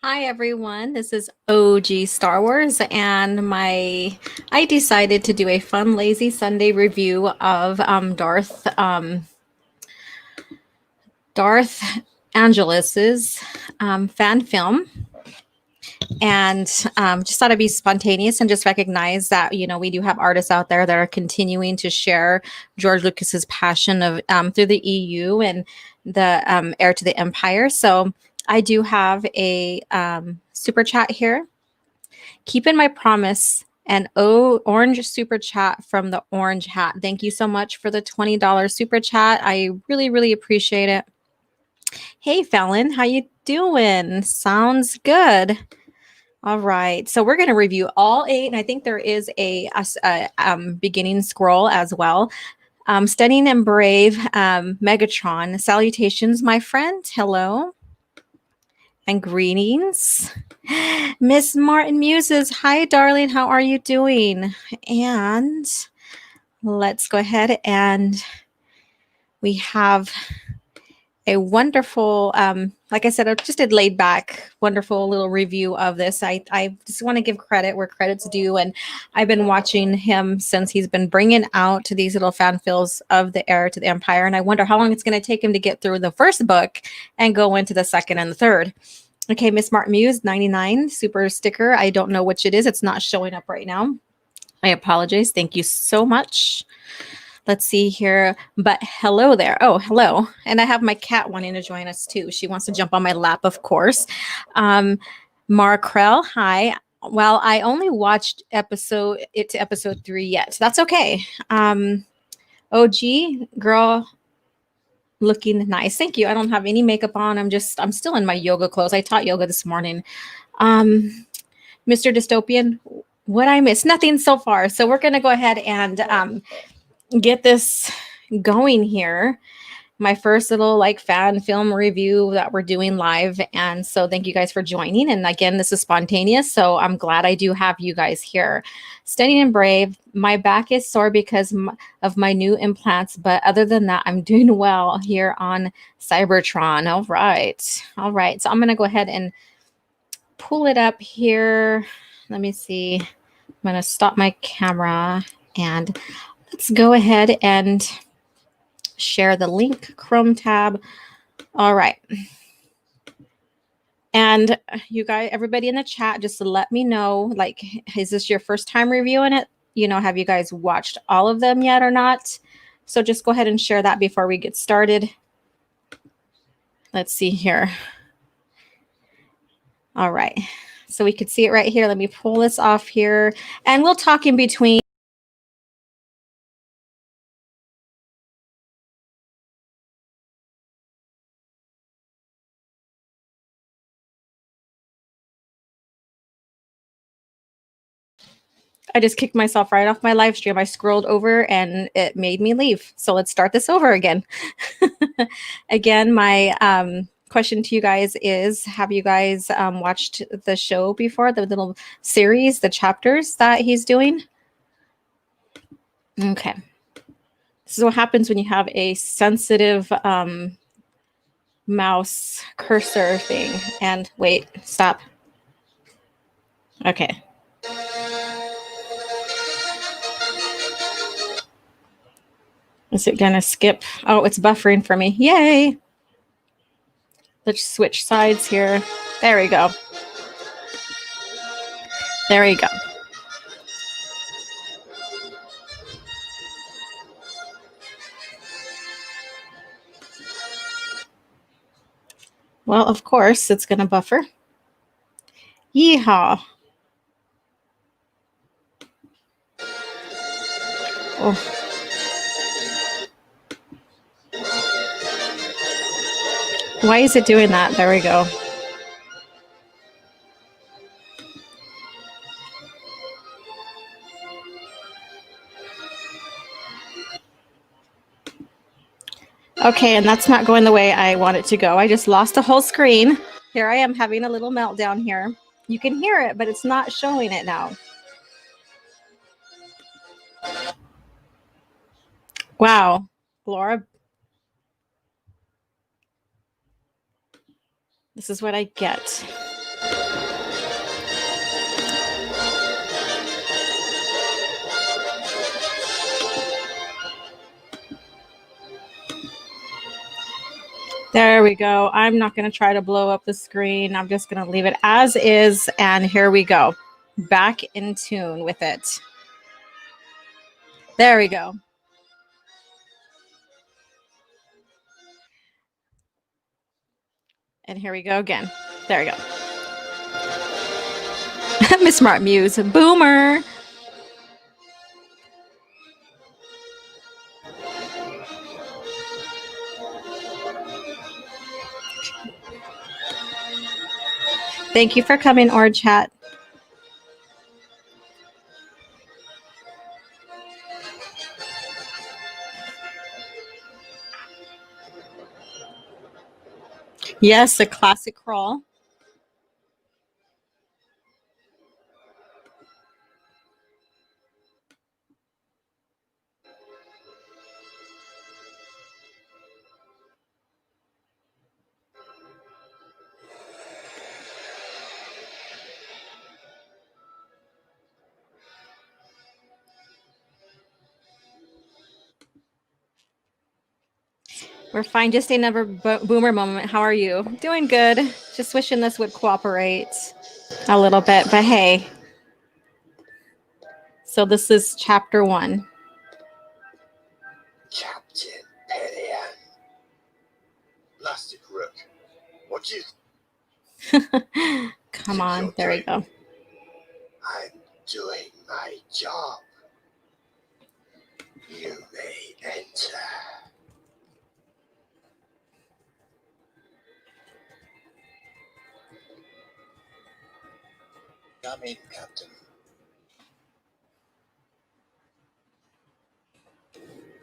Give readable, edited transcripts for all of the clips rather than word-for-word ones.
Hi everyone, this is O.G.Starwars and I decided to do a fun lazy Sunday review of Darth Angelus's fan film, and just thought it'd be spontaneous and just recognize that we do have artists out there that are continuing to share George Lucas's passion of through the EU and the heir to the empire. So I do have a super chat here. Keep in my promise and orange super chat from the orange hat. Thank you so much for the $20 super chat. I really appreciate it. Hey Fallon, how you doing? Sounds good. All right, so we're going to review all 8, and I think there is a beginning scroll as well. Stunning and brave, Megatron. Salutations, my friend. Hello. And greetings. Miss Martin Muses. Hi, darling. How are you doing? And let's go ahead and we have a wonderful, like I said, just a laid back, wonderful little review of this. I just want to give credit where credit's due. And I've been watching him since he's been bringing out these little fan films of the heir to the empire. And I wonder how long it's going to take him to get through the first book and go into the second and the third. Okay, Miss Martin Muse, 99, super sticker. I don't know which it is. It's not showing up right now. I apologize. Thank you so much. Let's see here. But hello there. Oh, hello. And I have my cat wanting to join us too. She wants to jump on my lap, of course. Mara Krell, hi. Well, I only watched episode 3 yet. That's okay. OG, girl, looking nice. Thank you. I don't have any makeup on. I'm still in my yoga clothes. I taught yoga this morning. Mr. Dystopian, what I missed? Nothing so far. So we're going to go ahead and get this going here. My first little fan film review that we're doing live. And so thank you guys for joining. And again, this is spontaneous. So I'm glad I do have you guys here. Stunning and brave. My back is sore because of my new implants. But other than that, I'm doing well here on Cybertron. All right. All right. So I'm going to go ahead and pull it up here. Let me see. I'm going to stop my camera and let's go ahead and share the link, Chrome tab. All right. And you guys, everybody in the chat, just let me know, is this your first time reviewing it? Have you guys watched all of them yet or not? So just go ahead and share that before we get started. Let's see here. All right. So we could see it right here. Let me pull this off here and we'll talk in between. I just kicked myself right off my live stream. I scrolled over and it made me leave. So let's start this over again. Again, my question to you guys is, have you guys watched the show before, the little series, the chapters that he's doing? Okay. This is what happens when you have a sensitive mouse cursor thing. And wait, stop. Okay. Is it gonna skip? Oh, it's buffering for me. Yay! Let's switch sides here. There we go. There we go. Well, of course, it's gonna buffer. Yeehaw. Oh. Why is it doing that? There we go. Okay, and that's not going the way I want it to go. I just lost a whole screen. Here I am having a little meltdown here. You can hear it, but it's not showing it now. Wow, Laura. This is what I get. There we go. I'm not going to try to blow up the screen. I'm just going to leave it as is. And here we go. Back in tune with it. There we go. And here we go again. There we go. Miss Smart Muse. Boomer. Thank you for coming, or chat. Yes, a classic crawl. We're fine. Just another boomer moment. How are you? Doing good. Just wishing this would cooperate a little bit, but hey. So this is chapter 1. Captain Pelian. Plastic Rook. What do you... Come on. There we go. I'm doing my job. You may enter. Come in, Captain.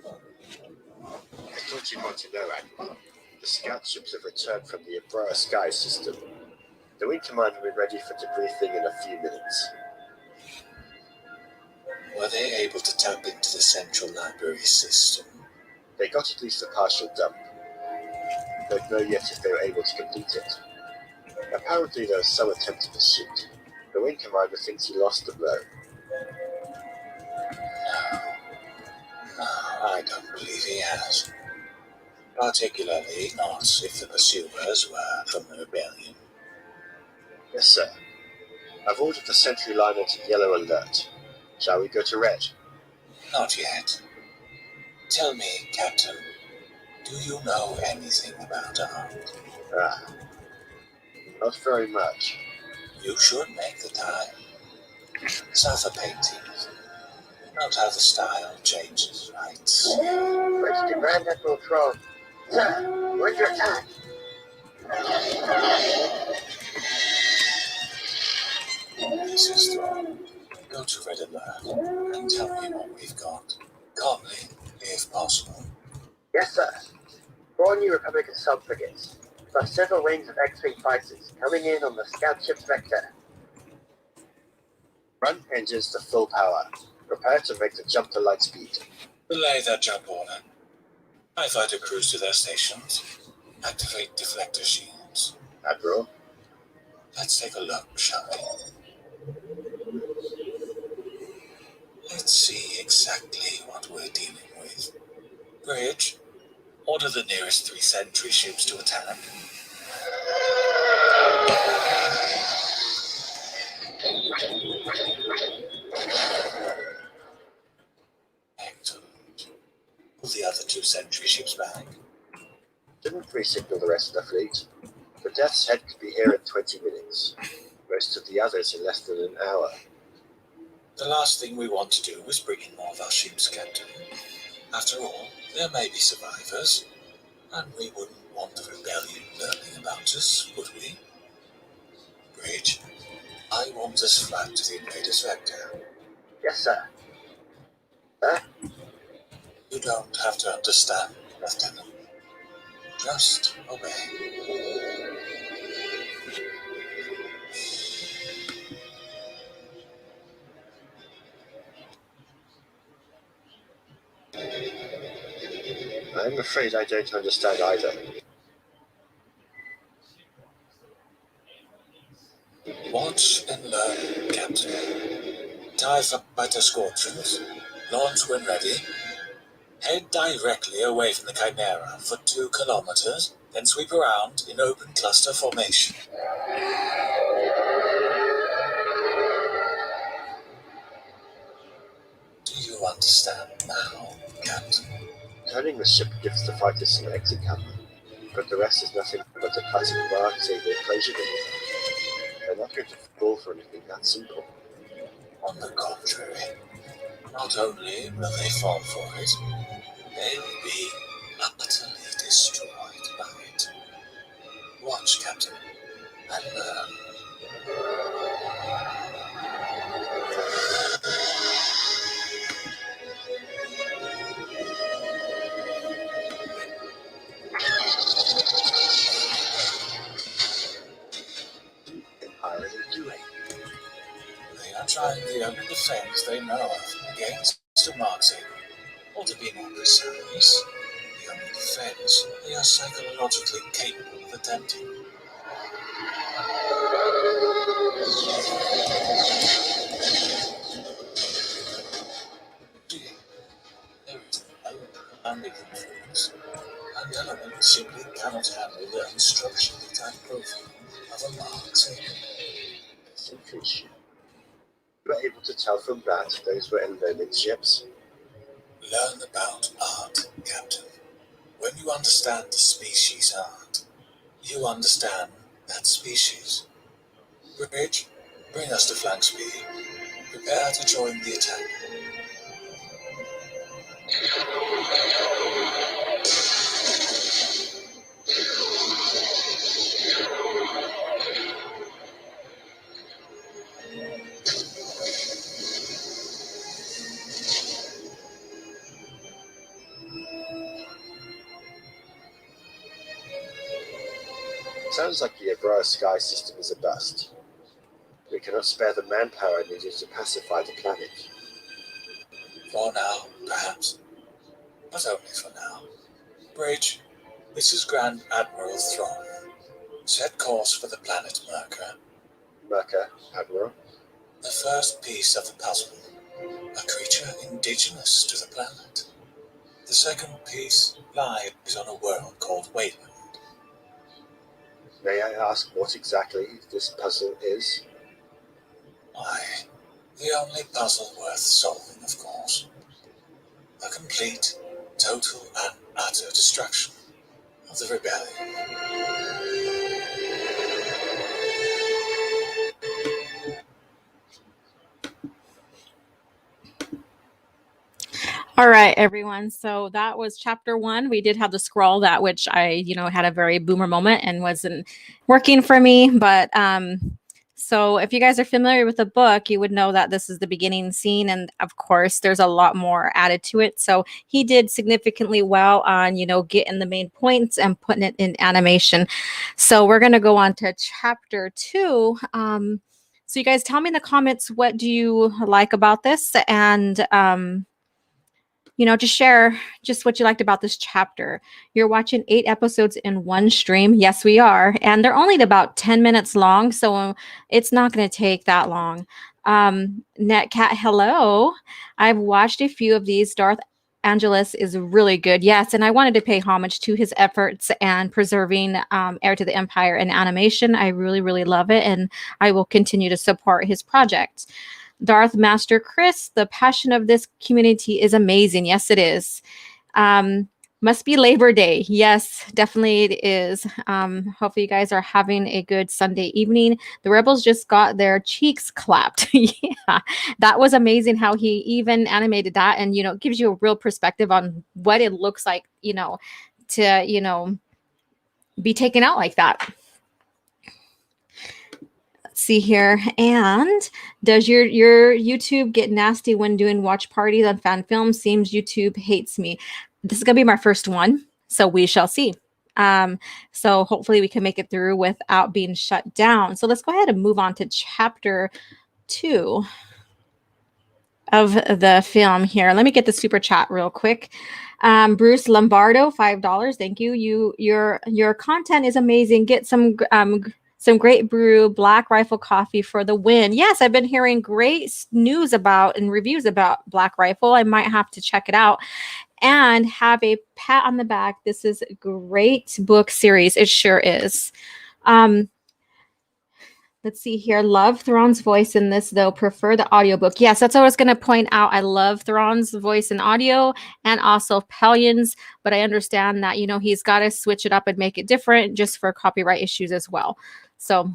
I thought you'd want to know, Admiral. The scout ships have returned from the Abrara Sky system. The Wing Command will be ready for debriefing in a few minutes. Were they able to tap into the central library system? They got at least a partial dump. Don't know yet if they were able to complete it. Apparently there was some attempt to pursuit. The Wing Commander thinks he lost the blow. No, I don't believe he has. Particularly not if the pursuers were from the rebellion. Yes, sir. I've ordered the sentry liner to yellow alert. Shall we go to red? Not yet. Tell me, Captain, do you know anything about art? Not very much. You should make the time. Suffer paintings. Note how the style changes, right? Let's demand Admiral Thrawn. Sir, where's your attack? This is Thrawn. Go to Red Alert and tell me what we've got. Calmly, if possible. Yes, sir. 4 new Republic assault frigates, plus several wings of X-Wing fighters coming in on the scout ship's vector. Run engines to full power. Prepare to make the jump to light speed. Belay that jump order. I fighter crews to their stations. Activate deflector shields. Admiral? Let's take a look, shall we? Let's see exactly what we're dealing with. Bridge, order the nearest 3 sentry ships to attack. Excellent. Pull the other 2 sentry ships back. Didn't pre-signal the rest of the fleet. The Death's Head could be here in 20 minutes. Most of the others in less than an hour. The last thing we want to do is bring in more of our ships, Captain. After all, there may be survivors, and we wouldn't want the rebellion learning about us, would we? Bridge, I want us flat to the invader's vector. Yes, sir. Sir? You don't have to understand, Lieutenant. Just obey. I'm afraid I don't understand either. Watch and learn, Captain. TIE fighter squadrons, launch when ready. Head directly away from the Chimera for 2 kilometers, then sweep around in open cluster formation. Do you understand now, Captain? Turning the ship gives the fighters some exit cover, but the rest is nothing but a classic bar table equation. They're not going to fall for anything that simple. On the contrary, not only will they fall for it, they will be utterly destroyed by it. Watch, Captain, and learn. Empire are doing. They are trying the only defense they know of against a Marxing, or to be more precise, the only defense they are psychologically capable of attempting. There is no commanding influence, and elements simply cannot handle the unstructured attack profile of a Marxing. Fish. You were able to tell from that those were enloaded ships. Learn about art, Captain. When you understand the species art, you understand that species. Bridge, bring us to flank speed. Prepare to join the attack. Sounds like the Abrara sky system is a bust. We cannot spare the manpower needed to pacify the planet. For now, perhaps. But only for now. Bridge, this is Grand Admiral Thrawn. Set course for the planet Merca. Merca, Admiral. The first piece of the puzzle. A creature indigenous to the planet. The second piece lies on a world called Wayland. May I ask what exactly this puzzle is? Why, the only puzzle worth solving, of course. The complete, total, and utter destruction of the rebellion. All right, everyone. So that was chapter 1. We did have the scroll that which I, had a very boomer moment and wasn't working for me. But so if you guys are familiar with the book, you would know that this is the beginning scene. And of course, there's a lot more added to it. So he did significantly well on, getting the main points and putting it in animation. So we're going to go on to chapter 2. So you guys tell me in the comments, what do you like about this? And just share just what you liked about this chapter. You're watching 8 episodes in one stream. Yes, we are. And they're only about 10 minutes long, so it's not going to take that long. Netcat, hello. I've watched a few of these. DarthAngelus is really good. Yes, and I wanted to pay homage to his efforts and preserving Heir to the Empire in animation. I really, really love it, and I will continue to support his project. Darth Master Chris, the passion of this community is amazing. Yes, it is. Must be Labor Day. Yes, definitely it is. Hopefully you guys are having a good Sunday evening. The Rebels just got their cheeks clapped. Yeah, that was amazing how he even animated that and, gives you a real perspective on what it looks like, to, be taken out like that. See here. And does your YouTube get nasty when doing watch parties on fan films? Seems YouTube hates me. This is gonna be my first one, so we shall see. So hopefully we can make it through without being shut down. So let's go ahead and move on to chapter 2 of the film here. Let me get the super chat real quick. Bruce Lombardo, $5. Thank you. Your content is amazing. Get some great brew, Black Rifle coffee for the win. Yes, I've been hearing great news about and reviews about Black Rifle. I might have to check it out. and have a pat on the back. This is a great book series. It sure is. Let's see here. Love Thrawn's voice in this, though. Prefer the audiobook. Yes, that's what I was going to point out. I love Thrawn's voice in audio and also Pellion's, but I understand that, you know, he's got to switch it up and make it different just for copyright issues as well. So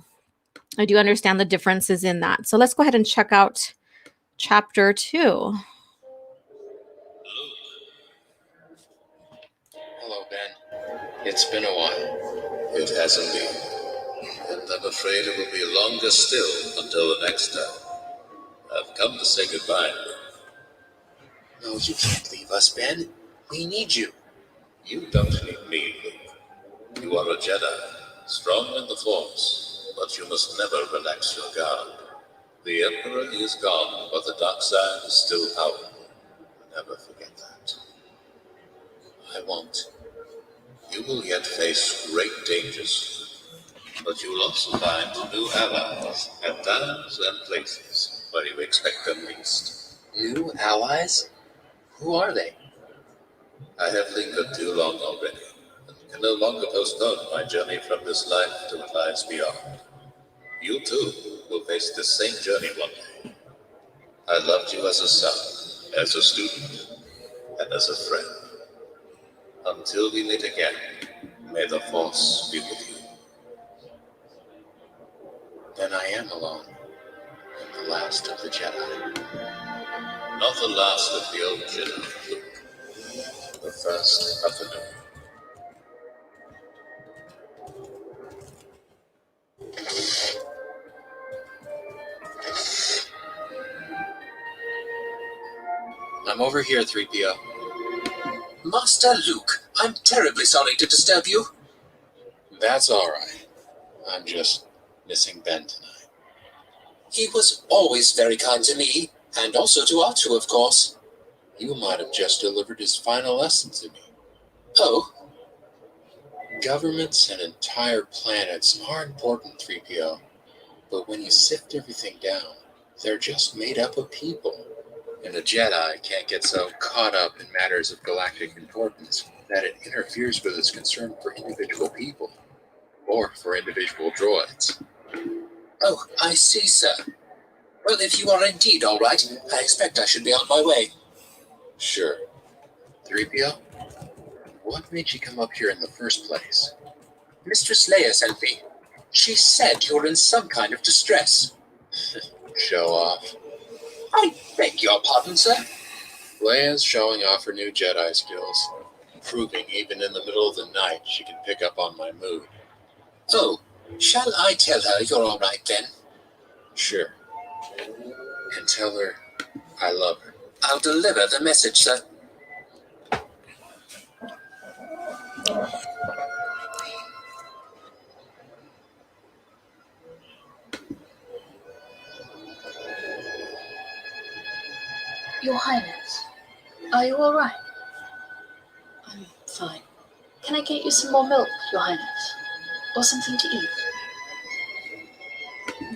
I do understand the differences in that. So let's go ahead and check out chapter 2. Hello, Ben. It's been a while. It has indeed. And I'm afraid it will be longer still until the next time. I've come to say goodbye. No, you can't leave us, Ben. We need you. You don't need me, Luke. You are a Jedi, strong in the Force, but you must never relax your guard. The Emperor is gone, but the dark side is still powerful. Never forget that. I won't. You will yet face great dangers, but you will also find new allies at times and places where you expect them least. New allies? Who are they? I have lingered too long already, and can no longer postpone my journey from this life to what lies beyond. You too will face this same journey one day. I loved you as a son, as a student, and as a friend. Until we meet again, may the Force be with you. Then I am alone, and the last of the Jedi. Not the last of the old Jedi, Luke. The first of the new. I'm over here, 3PO. Master Luke, I'm terribly sorry to disturb you. That's all right. I'm just missing Ben tonight. He was always very kind to me, and also to R2, of course. You might have just delivered his final lesson to me. Oh? Governments and entire planets are important, 3PO. But when you sift everything down, they're just made up of people. And a Jedi can't get so caught up in matters of galactic importance that it interferes with its concern for individual people, or for individual droids. Oh, I see, sir. Well, if you are indeed all right, I expect I should be on my way. Sure. 3PO, what made you come up here in the first place? Mistress Leia sent me. She said you're in some kind of distress. Show off. I beg your pardon, sir. Leia's showing off her new Jedi skills, proving even in the middle of the night she can pick up on my mood. Oh, shall I tell her you're all right then? Sure. And tell her I love her. I'll deliver the message, sir. Your Highness, are you all right? I'm fine. Can I get you some more milk, Your Highness? Or something to eat?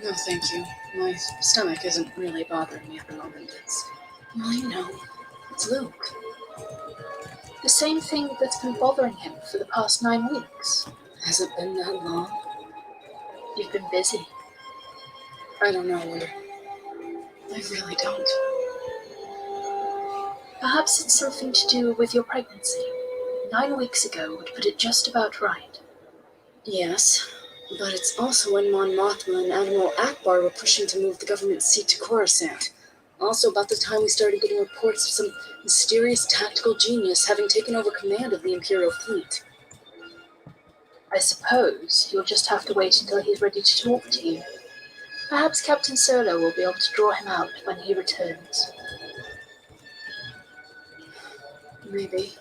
No, thank you. My stomach isn't really bothering me at the moment. I know. It's Luke. The same thing that's been bothering him for the past 9 weeks. Has it been that long? You've been busy. I don't know, Wonder. I really don't. Perhaps it's something to do with your pregnancy. 9 weeks ago would put it just about right. Yes, but it's also when Mon Mothma and Admiral Akbar were pushing to move the government seat to Coruscant. Also about the time we started getting reports of some mysterious tactical genius having taken over command of the Imperial fleet. I suppose you'll just have to wait until he's ready to talk to you. Perhaps Captain Solo will be able to draw him out when he returns. Maybe.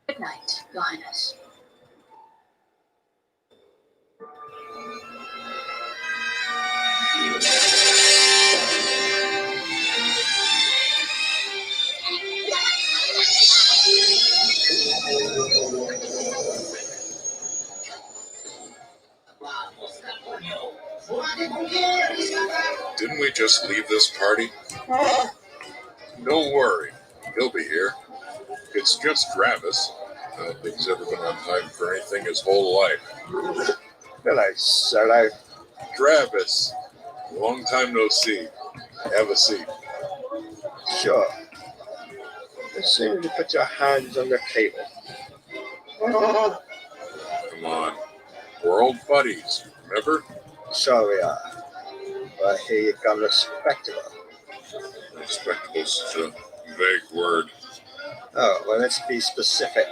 Good night, Your Highness. Didn't we just leave this party? Don't worry, he'll be here. It's just Travis. I don't think he's ever been on time for anything his whole life. Hello, Solo. Travis, long time no see. Have a seat. Sure. As soon as you put your hands on the cable. Come on. We're old buddies, remember? Sure we are. But I hear you've gone respectable. Respectable is such a vague word. Oh, well, let's be specific.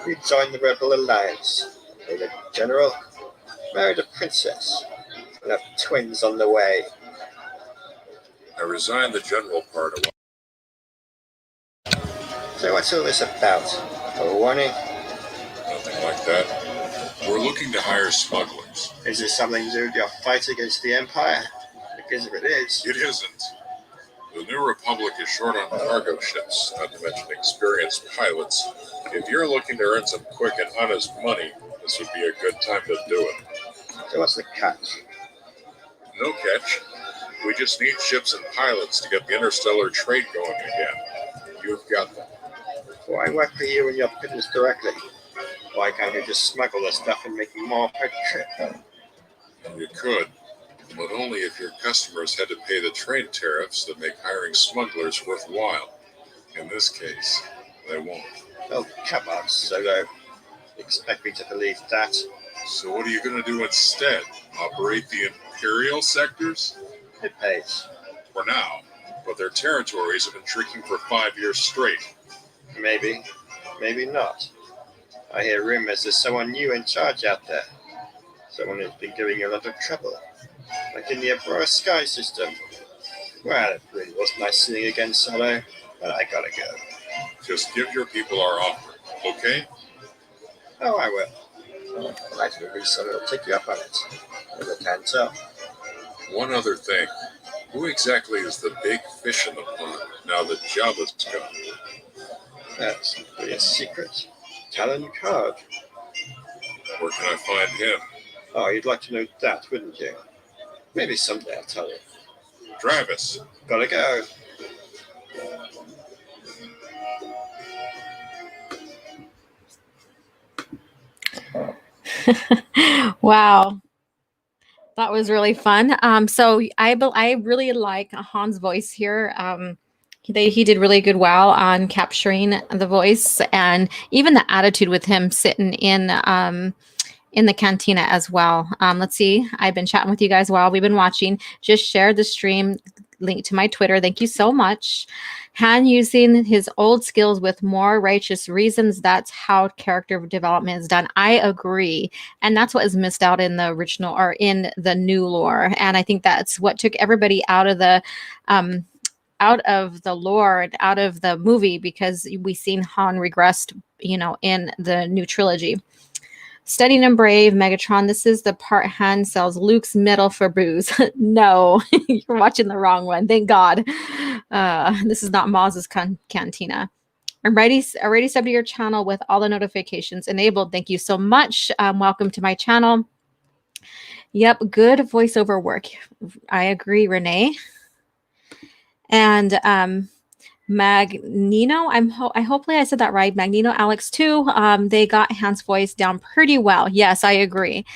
You joined the Rebel Alliance, made a general, married a princess, and have twins on the way. I resigned the general part a while. So what's all this about? A warning? Nothing like that. We're looking to hire smugglers. Is this something to do with your fight against the Empire? Because if it is, It isn't. The New Republic is short on cargo ships, not to mention experienced pilots. If you're looking to earn some quick and honest money, this would be a good time to do it. so what's the catch? No catch. We just need ships and pilots to get the interstellar trade going again. You've got them. Why work for you and your business directly? Why can't you just smuggle the stuff and make more per trip? You could, but only if your customers had to pay the trade tariffs that make hiring smugglers worthwhile. In this case, they won't. Oh, come on, Solo. Expect me to believe that? So what are you going to do instead? Operate the Imperial sectors? It pays. For now, but their territories have been shrinking for 5 years straight. Maybe. Maybe not. I hear rumors there's someone new in charge out there. Someone who's been giving you a lot of trouble. Like in the Aurora Sky system. Well, it really was nice seeing you again, Solo, but I gotta go. Just give your people our offer, okay? Oh, I will. Right, maybe Solo will take you up on it. As I can tell. One other thing. Who exactly is the big fish in the pond now that Jabba's gone? That's really a secret. Talon Card. Where can I find him? Oh, you'd like to know that, wouldn't you? Maybe someday I'll tell you. Travis. Gotta go. Wow. That was really fun. So I really like Han's voice here. He did really good well on capturing the voice and even the attitude with him sitting in the cantina as well. Let's see. I've been chatting with you guys while we've been watching. Just shared the stream link to my Twitter. Thank you so much. Han using his old skills with more righteous reasons. That's how character development is done. I agree. And that's what is missed out in the original or in the new lore. And I think that's what took everybody out of the lore and out of the movie, because we seen Han regressed, in the new trilogy. Studying and Brave, Megatron. This is the part Han sells Luke's medal for booze. No, you're watching the wrong one. Thank God. This is not Maz's cantina. I'm already subbed to your channel with all the notifications enabled. Thank you so much. Welcome to my channel. Yep, good voiceover work. I agree, Renee. And Magnino, hopefully I said that right. Magnino Alex too. They got Han's voice down pretty well. Yes, I agree.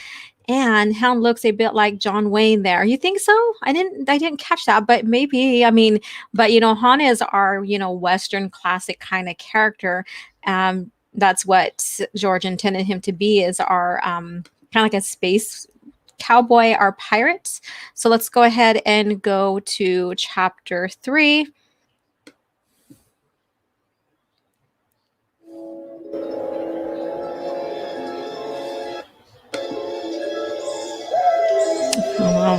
And Han looks a bit like John Wayne there. You think so? I didn't catch that, but maybe. I mean, but Han is our Western classic kind of character. That's what George intended him to be, is our kind of like a space cowboy, our pirate. So let's go ahead and go to chapter 3. Oh, wow.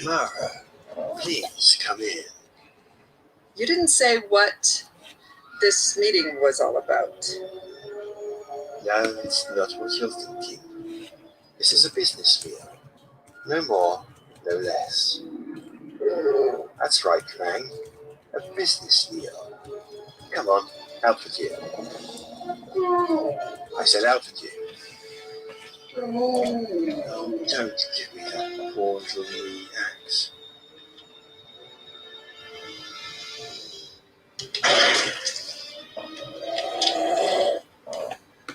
Mara, please come in. You didn't say what this meeting was all about. No, it's not what you're thinking. This is a business meal. No more, no less. That's right, Krang. A business meal. Come on, out with you. I said out with you. Oh, don't give me that poor little wee axe.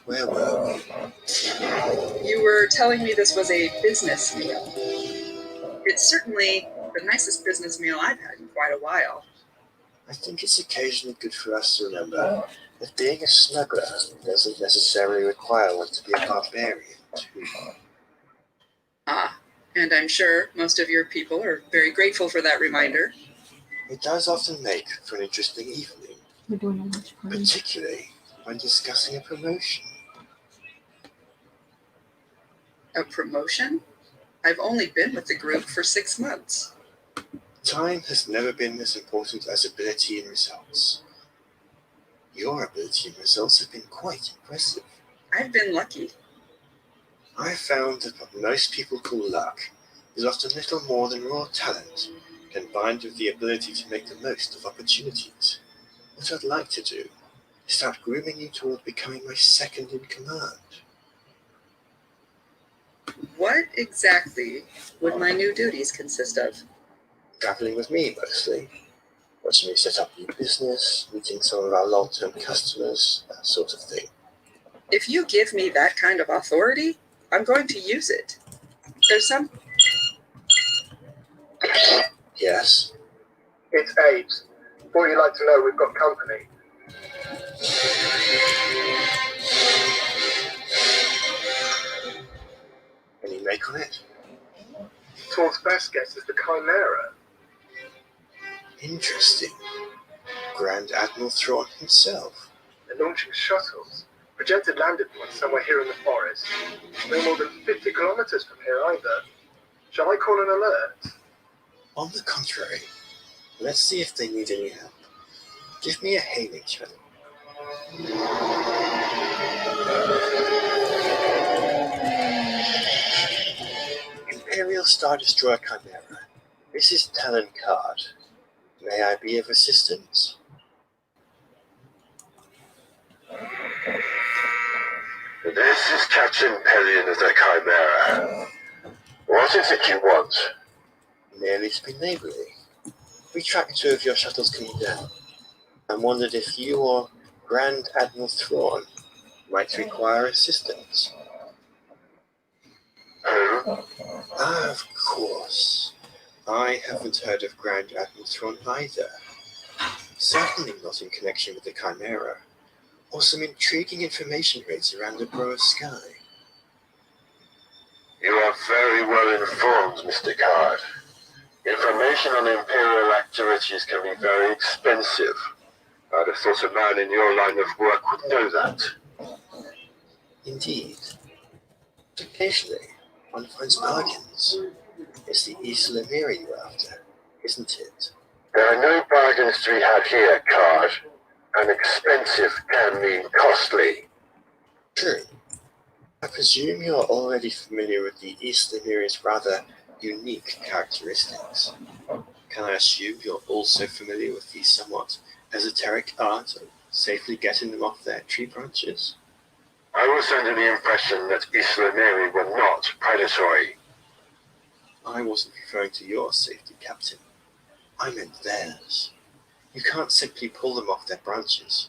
Where were we? You were telling me this was a business meal. It's certainly the nicest business meal I've had in quite a while. I think it's occasionally good for us to remember that being a smuggler doesn't necessarily require one to be a barbarian, too. Ah, and I'm sure most of your people are very grateful for that reminder. It does often make for an interesting evening, We're doing a lunch party. particularly when discussing a promotion. A promotion? I've only been with the group for 6 months. Time has never been as important as ability and results. Your ability and results have been quite impressive. I've been lucky. I have found that what most people call luck is often little more than raw talent, combined with the ability to make the most of opportunities. What I'd like to do is start grooming you toward becoming my second in command. What exactly would my new duties consist of? Traveling with me mostly. Watching me set up new business, meeting some of our long-term customers, that sort of thing. If you give me that kind of authority, I'm going to use it. There's some... Yes? It's Abe's. Thought you'd like to know we've got company. Any make on it? Thor's best guess is the Chimera. Interesting. Grand Admiral Thrawn himself. They're launching shuttles. Projected landing point somewhere here in the forest. No more than 50 kilometers from here either. Shall I call an alert? On the contrary, let's see if they need any help. Give me a hailing channel. Imperial Star Destroyer Chimera. This is Talon Card. May I be of assistance? This is Captain Pelion of the Chimera. What is it you want? Merely to be neighbourly. We tracked 2 of your shuttles coming down, and wondered if you or Grand Admiral Thrawn might require assistance. Oh? Ah, of course. I haven't heard of Grand Admiral Thrawn either. Certainly not in connection with the Chimera, or some intriguing information rates around the Broa's sky. You are very well informed, Mr. Card. Information on Imperial activities can be very expensive. I'd have thought a man in your line of work would know that. Indeed. Occasionally, one finds bargains. It's the Isla Miri you're after, isn't it? There are no bargains to be had here, Card. And expensive can mean costly. True. I presume you're already familiar with the Isla Miri's rather unique characteristics. Can I assume you're also familiar with the somewhat esoteric art of safely getting them off their tree branches? I was under the impression that Isla Miri were not predatory. I wasn't referring to your safety, Captain. I meant theirs. You can't simply pull them off their branches,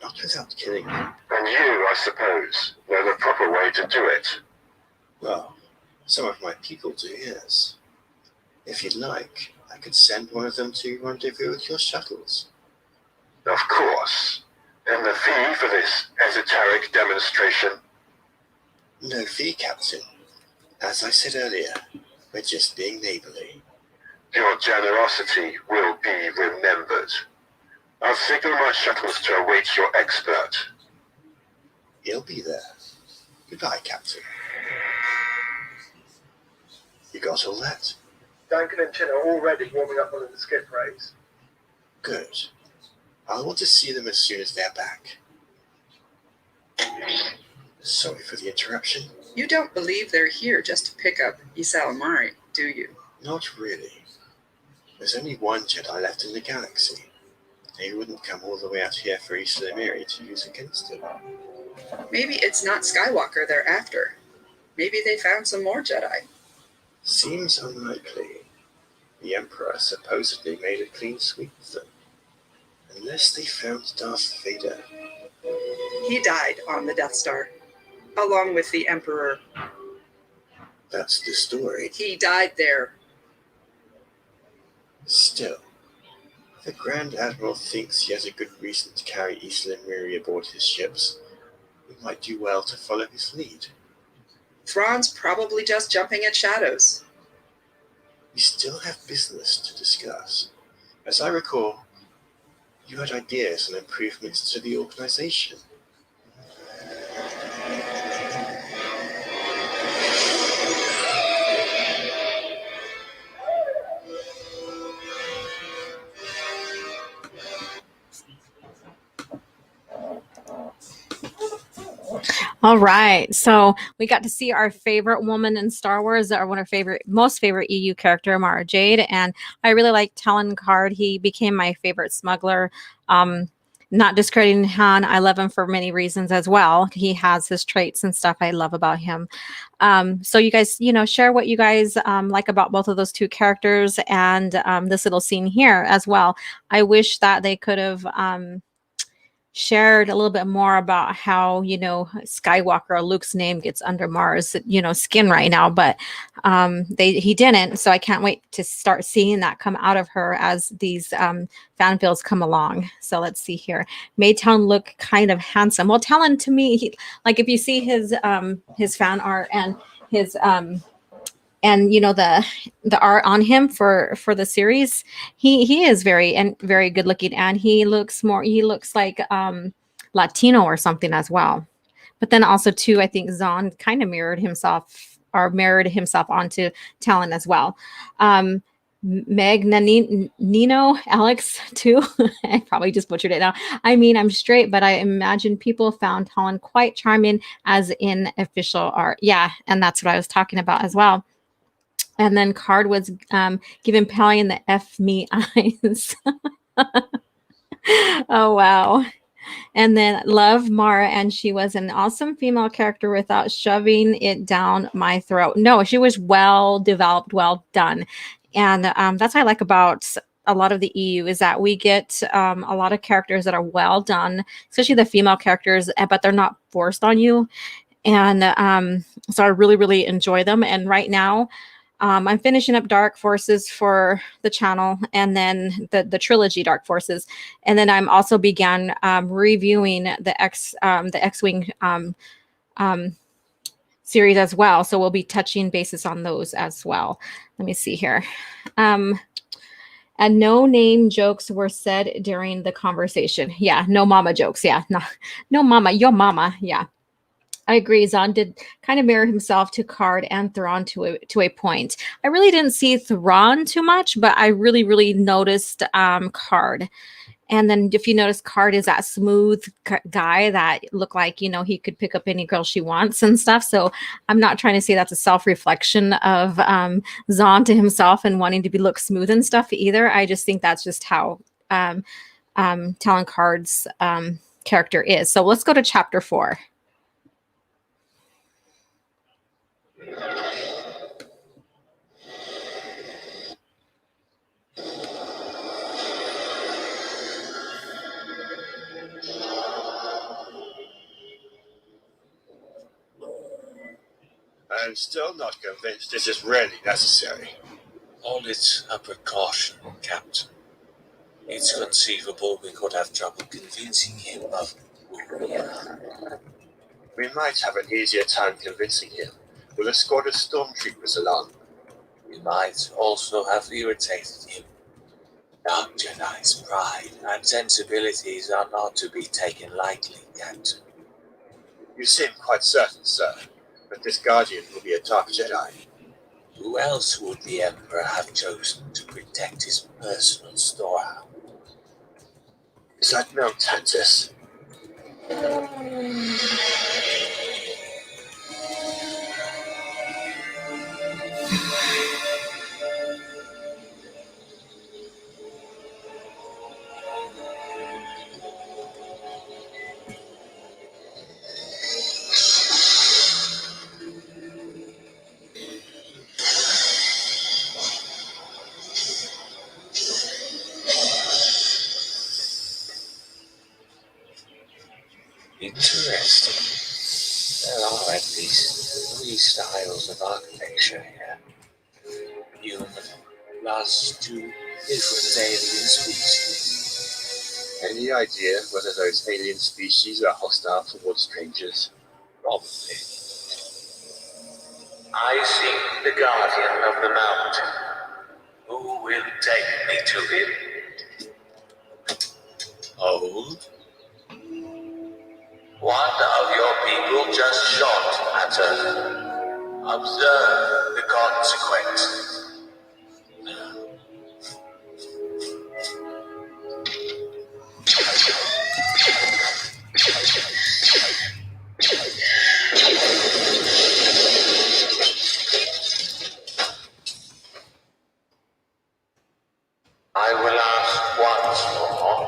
not without killing them. And you, I suppose, know the proper way to do it. Well, some of my people do, yes. If you'd like, I could send one of them to rendezvous with your shuttles. Of course. And the fee for this esoteric demonstration? No fee, Captain. As I said earlier, we're just being neighbourly. Your generosity will be remembered. I'll signal my shuttles to await your expert. He'll be there. Goodbye, Captain. You got all that? Duncan and Chin are already warming up on the skip race. Good. I'll want to see them as soon as they're back. Sorry for the interruption. You don't believe they're here just to pick up Isalamari, do you? Not really. There's only one Jedi left in the galaxy. They wouldn't come all the way out here for Isla Miri to use against him. Maybe it's not Skywalker they're after. Maybe they found some more Jedi. Seems unlikely. The Emperor supposedly made a clean sweep of them. Unless they found Darth Vader. He died on the Death Star, along with the Emperor. That's the story. He died there. Still, if the Grand Admiral thinks he has a good reason to carry Isla Miri aboard his ships, we might do well to follow his lead. Thrawn's probably just jumping at shadows. We still have business to discuss. As I recall, you had ideas on improvements to the organization. All right. So we got to see our favorite woman in Star Wars, our one of our most favorite EU character, Mara Jade. And I really like Talon Card. He became my favorite smuggler. Not discrediting Han. I love him for many reasons as well. He has his traits and stuff I love about him. So you guys, share what you guys like about both of those two characters and this little scene here as well. I wish that they could have shared a little bit more about how Skywalker or Luke's name gets under Mars skin right now, but he didn't, so I can't wait to start seeing that come out of her as these fan films come along. So let's see here. Made Talon look kind of handsome. Well, Talon to me, if you see his fan art and his and the art on him for the series, he is very good looking, and he looks like Latino or something as well. But then also too, I think Zahn kind of mirrored himself onto Talon as well. Meg Nino Alex too. I probably just butchered it now. I mean, I'm straight, but I imagine people found Talon quite charming as in official art. Yeah, and that's what I was talking about as well. And then Card was giving Pelion the F me eyes. Oh, wow. And then love Mara, and she was an awesome female character without shoving it down my throat. No, she was well developed, well done. And that's what I like about a lot of the EU is that we get a lot of characters that are well done, especially the female characters, but they're not forced on you. And so I really, really enjoy them. And right now, I'm finishing up Dark Forces for the channel, and then the trilogy Dark Forces, and then I'm also began reviewing the X-wing series as well. So we'll be touching bases on those as well. Let me see here. And no name jokes were said during the conversation. Yeah, no mama jokes. Yeah, no mama, your mama. Yeah. I agree. Zahn did kind of mirror himself to Card and Thrawn to a point. I really didn't see Thrawn too much, but I really, really noticed Card. And then if you notice, Card is that smooth guy that looked like, he could pick up any girl she wants and stuff. So I'm not trying to say that's a self-reflection of Zahn to himself and wanting to look smooth and stuff either. I just think that's just how Talon Card's character is. So let's go to chapter 4. I'm still not convinced this is really necessary. All it's a precaution, Captain. It's conceivable we could have trouble convincing him of who we are. We might have an easier time convincing him with a squad of stormtroopers along. We might also have irritated him. Dark Jedi's pride and sensibilities are not to be taken lightly, Captain. You seem quite certain, sir, that this Guardian will be a Dark Jedi. Who else would the Emperor have chosen to protect his personal storehouse? Is that Mount Tantus? Interesting. There are at least 3 styles of architecture here. Human, plus 2 different alien species. Any idea whether those alien species are hostile towards strangers? Probably. I seek the guardian of the mountain. Who will take me to him? Hold. One of your people just shot at her. Observe the consequences. I will ask once more,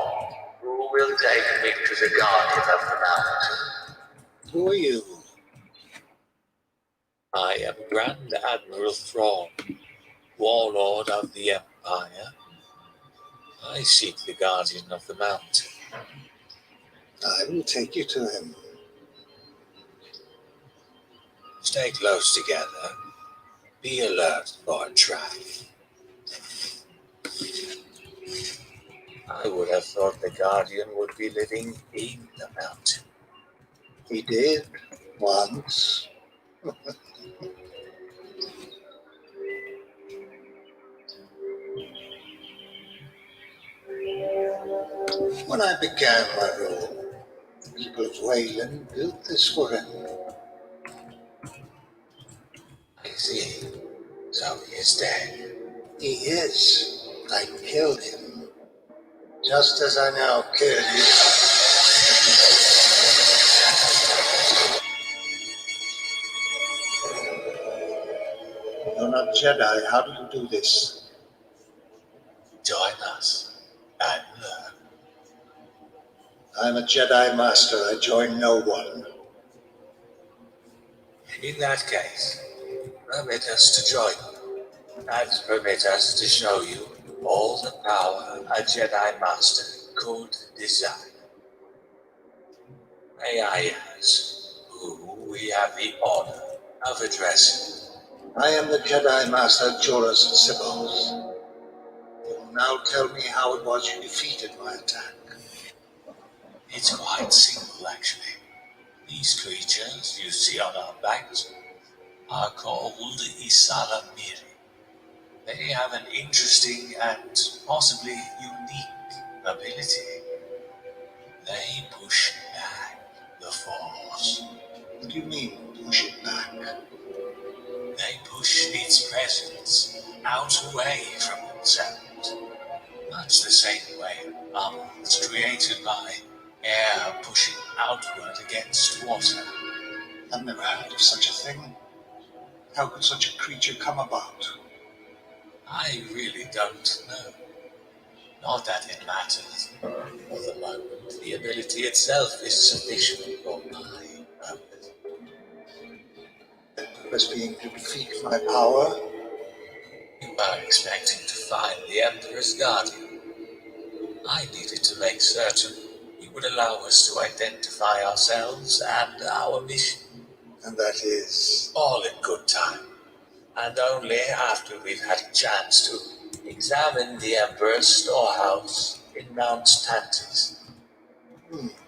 who will take me to the guardian of the mountain? Who are you? I am Grand Admiral Thrawn, warlord of the Empire. I seek the guardian of the mountain. I will take you to him. Stay close together. Be alert for a trap. I would have thought the guardian would be living in the mountain. He did, once. When I began my role, the people of Wayland built this for him. I see. So he is dead. He is. I killed him. Just as I now killed you. You're not Jedi. How do you do this? Join us and learn. I'm a Jedi Master. I join no one. In that case, permit us to join you, and permit us to show you all the power a Jedi Master could desire. May I ask who we have the honor of addressing? I am the Jedi Master Joruus Sibbals. You will now tell me how it was you defeated my attack. It's quite simple, actually. These creatures you see on our backs are called Isala Miri. They have an interesting and possibly unique ability. They push back the Force. What do you mean, push it back? They push its presence out away from themselves, much the same way bubbles created by air pushing outward against water. I've never heard of such a thing. How could such a creature come about? I really don't know. Not that it matters. For the moment, the ability itself is sufficient for my purpose. The purpose being to defeat my power? You are expecting to find the Emperor's guardian. I needed to make certain he would allow us to identify ourselves and our mission. And that is? All in good time. And only after we've had a chance to examine the Emperor's storehouse in Mount Tantis.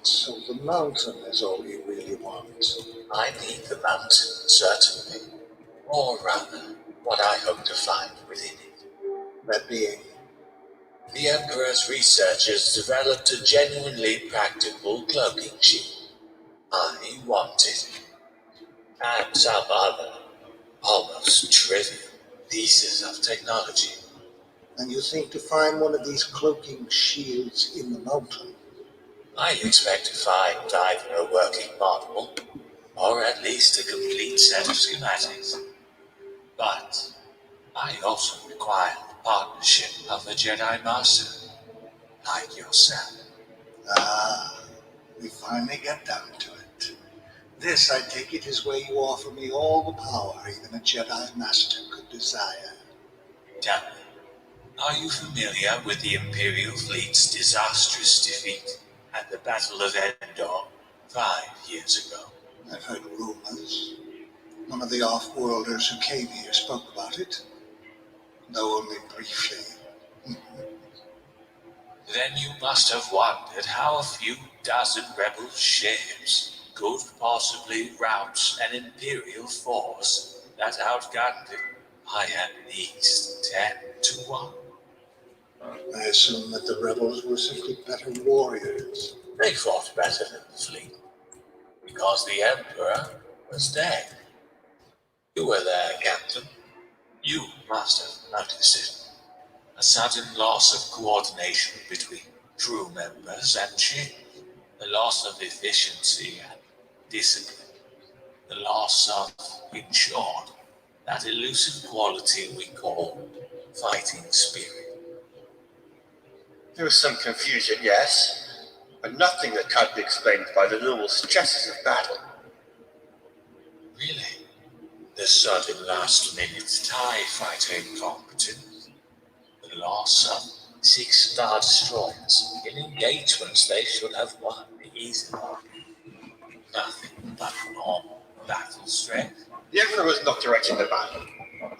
So the mountain is all you really want? I need the mountain, certainly. Or rather, what I hope to find within it. That being? The Emperor's researchers developed a genuinely practical cloaking shield. I want it. And some other, almost trivial, pieces of technology. And you think to find one of these cloaking shields in the mountain? I expect to find either a working model, or at least a complete set of schematics. But I also require the partnership of a Jedi Master, like yourself. Ah, we finally get down to it. This, I take it, is where you offer me all the power even a Jedi Master could desire. Tell me, are you familiar with the Imperial fleet's disastrous defeat at the Battle of Endor? 5 years ago. I've heard rumors. One of the off-worlders who came here spoke about it, though only briefly. Then you must have wondered how a few dozen rebel ships could possibly rout an Imperial force that outgunned it by at least 10 to 1. I assume that the rebels were simply better warriors. They fought better than the fleet, because the Emperor was dead. You were there, Captain. You must have noticed it. A sudden loss of coordination between crew members and ship. The loss of efficiency and discipline. The loss of, in short, that elusive quality we call fighting spirit. There was some confusion, yes, but nothing that can't be explained by the normal stresses of battle. Really? The sudden last-minute TIE fighter incompetence? The loss of 6 Star Destroyers in engagements they should have won easily. Nothing but normal battle strength. The Emperor was not directing the battle.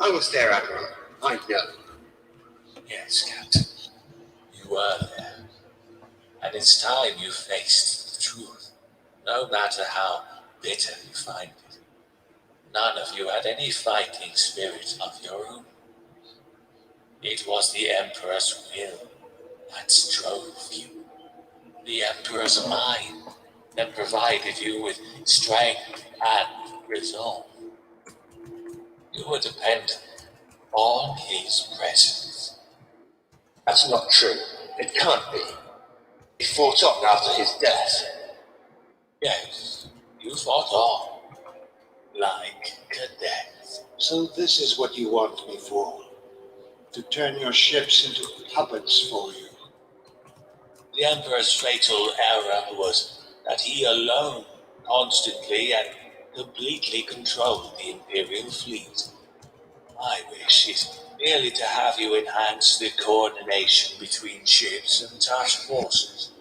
I was there, Admiral. I know. Yes, Captain. You were there. And it's time you faced the truth, no matter how bitter you find it. None of you had any fighting spirit of your own. It was the Emperor's will that drove you. The Emperor's mind that provided you with strength and resolve. You were dependent on his presence. That's not true. It can't be. He fought on after his death. Yes, you fought on, like cadets. So this is what you want me for? To turn your ships into puppets for you? The Emperor's fatal error was that he alone constantly and completely controlled the Imperial fleet. My wish is merely to have you enhance the coordination between ships and task forces,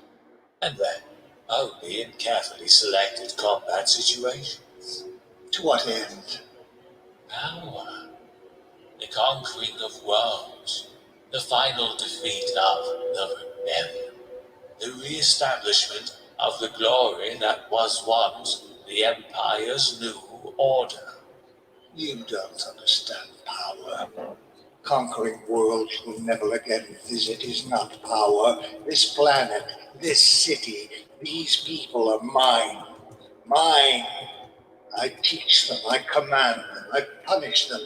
and then only in carefully selected combat situations. To what end? Power, the conquering of worlds, the final defeat of the rebellion, the re-establishment of the glory that was once the Empire's new order. You don't understand power. Conquering worlds we'll never again visit is not power. This planet, this city, these people are mine. Mine. I teach them, I command them, I punish them.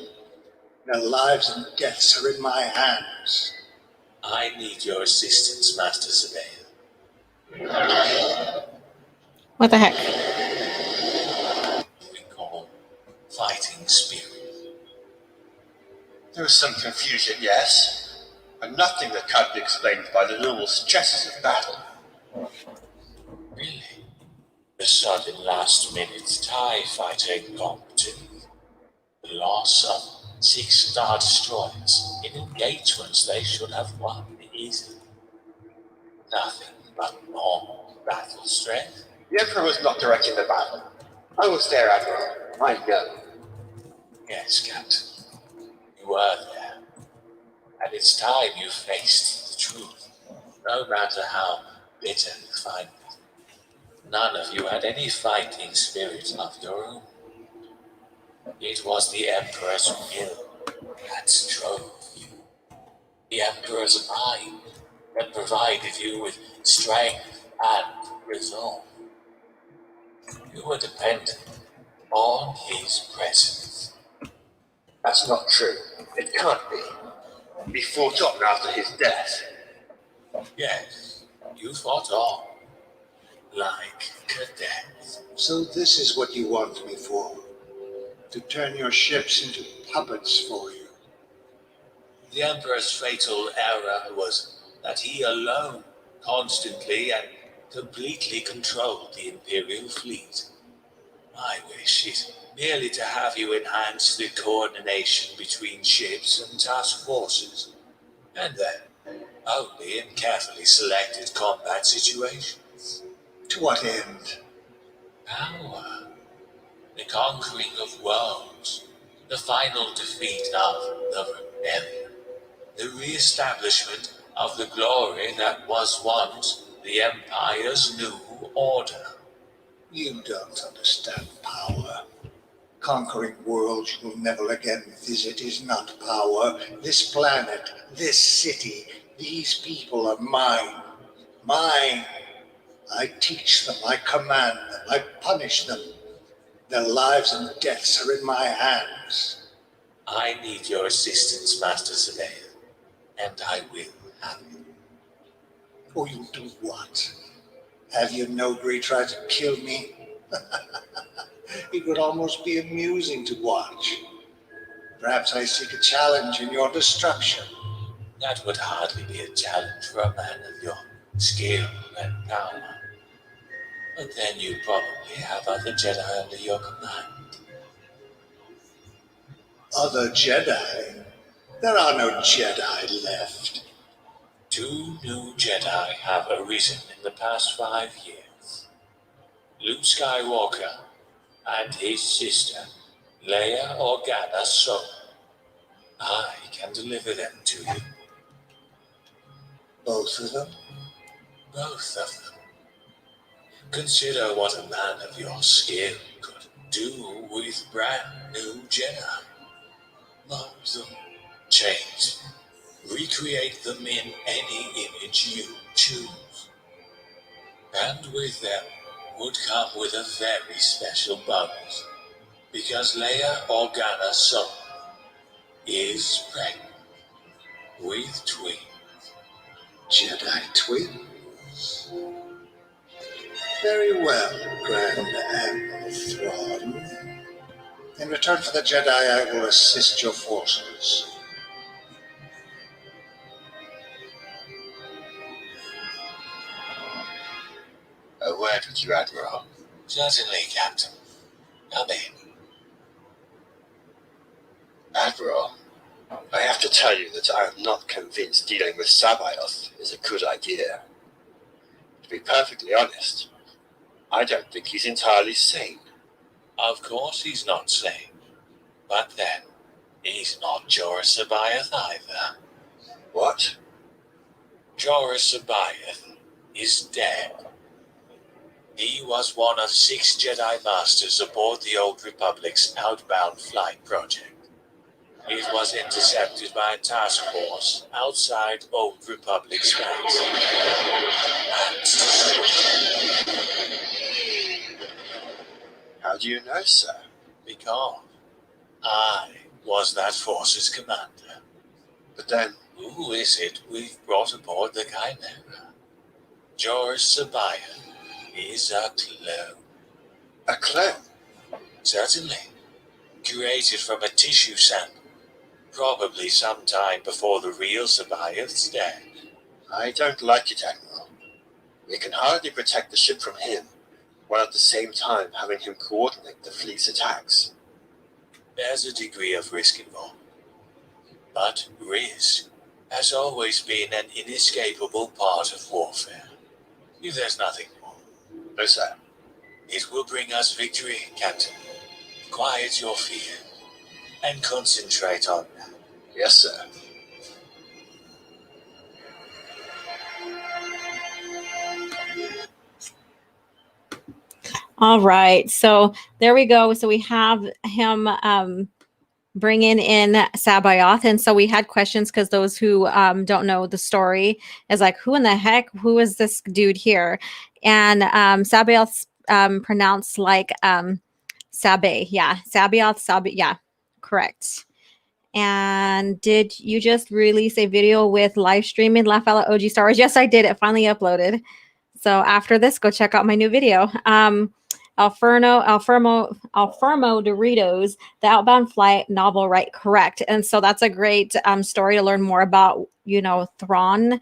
Their lives and deaths are in my hands. I need your assistance, Master Surveyor. What the heck? We call fighting spirit. There was some confusion, yes, but nothing that can't be explained by the normal stresses of battle. Really? The sudden last-minute TIE fighter incompetence. The loss of 6 Star Destroyers in engagements they should have won easily. Nothing but normal battle strength. The Emperor was not directing the battle. I was there, Admiral. I know. Yes, Captain. You were there. And it's time you faced the truth, no matter how bitter you find it. None of you had any fighting spirit of your own. It was the Emperor's will that drove you. The Emperor's mind that provided you with strength and resolve. You were dependent on his presence. That's not true. It can't be. He fought on after his death. Yes, you fought on, like cadets. So this is what you want me for? To turn your ships into puppets for you? The Emperor's fatal error was that he alone constantly and completely controlled the Imperial fleet. My wish is merely to have you enhance the coordination between ships and task forces, and then only in carefully selected combat situations. To what end? Power. The conquering of worlds. The final defeat of the rebellion. The re-establishment of the glory that was once the Empire's new order. You don't understand power. Conquering worlds you'll never again visit is not power. This planet, this city, these people are mine. Mine. I teach them, I command them, I punish them. Their lives and deaths are in my hands. I need your assistance, Master Surveyor, and I will have it. Oh, you do what? Have you nobly tried to kill me? It would almost be amusing to watch. Perhaps I seek a challenge in your destruction. That would hardly be a challenge for a man of your skill and power. But then you probably have other Jedi under your command. Other Jedi? There are no Jedi left. 2 new Jedi have arisen in the past 5 years. Luke Skywalker and his sister, Leia Organa-Solo. I can deliver them to you. Both of them? Both of them. Consider what a man of your skill could do with brand new Jedi. Mold them, change them, recreate them in any image you choose. And with them would come with a very special bonus, because Leia Organa-Solo is pregnant with twins. Jedi twins? Very well, Grand Admiral Thrawn. In return for the Jedi, I will assist your forces. A word with you, Admiral. Certainly, Captain. Come in. Admiral, I have to tell you that I am not convinced dealing with Sabaoth is a good idea. To be perfectly honest, I don't think he's entirely sane. Of course he's not sane. But then, he's not Joruus C'baoth either. What? Joruus C'baoth is dead. He was one of 6 Jedi Masters aboard the Old Republic's outbound flight project. It was intercepted by a task force outside Old Republic space. How do you know, sir? Because I was that force's commander. But then, who is it we've brought aboard the Chimera? Joruus C'baoth is a clone. A clone? Certainly. Created from a tissue sample. Probably sometime before the real C'baoth's death. I don't like it, Admiral. We can hardly protect the ship from him, while at the same time having him coordinate the fleet's attacks. There's a degree of risk involved. But risk has always been an inescapable part of warfare. If there's nothing more. No, sir. It will bring us victory, Captain. Quiet your fear and concentrate on that. Yes, sir. All right. So there we go. So we have him bringing in Sabaoth. And so we had questions because those who don't know the story is like, who in the heck? Who is this dude here? And Sabaoth's pronounced like Sabe. Yeah. Sabaoth. Sabe. Yeah. Correct. And did you just release a video with live streaming Laugh Out Loud O.G.Starwars? Yes, I did. It finally uploaded. So after this, go check out my new video. Alfermo Doritos, the Outbound Flight novel, right? Correct. And so that's a great story to learn more about, you know, Thrawn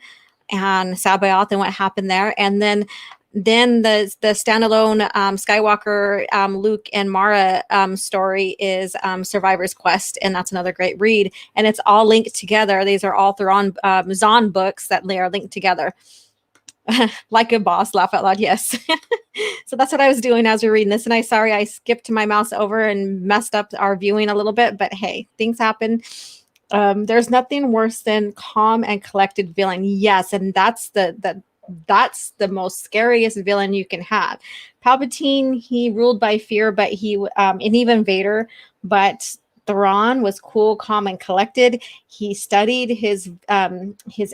and Sabaoth and what happened there. And then the standalone Skywalker, Luke and Mara story is Survivor's Quest, and that's another great read. And it's all linked together. These are all Thrawn Zahn books that they are linked together. Like a boss, laugh out loud. Yes. So that's what I was doing as we we're reading this. And I skipped my mouse over and messed up our viewing a little bit, but hey, things happen. There's nothing worse than calm and collected villain. Yes. And that's that's the most scariest villain you can have. Palpatine, he ruled by fear, but and even Vader, but Thrawn was cool, calm, and collected. He studied his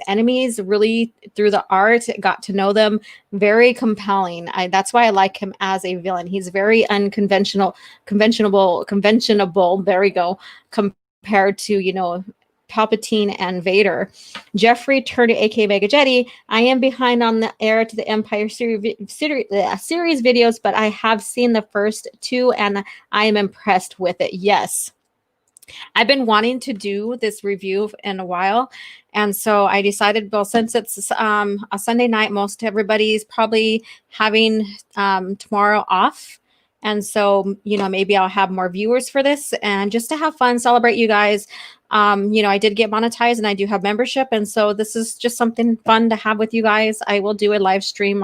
enemies really through the art, got to know them. Very compelling. That's why I like him as a villain. He's very conventional. There we go. Compared to Palpatine and Vader. Jeffrey Turner, aka Mega Jetty. I am behind on the Heir to the Empire series videos, but I have seen the first two and I am impressed with it. Yes. I've been wanting to do this review in a while. And so I decided, well, since it's a Sunday night, most everybody's probably having tomorrow off. And so, maybe I'll have more viewers for this and just to have fun, celebrate you guys. I did get monetized and I do have membership. And so this is just something fun to have with you guys. I will do a live stream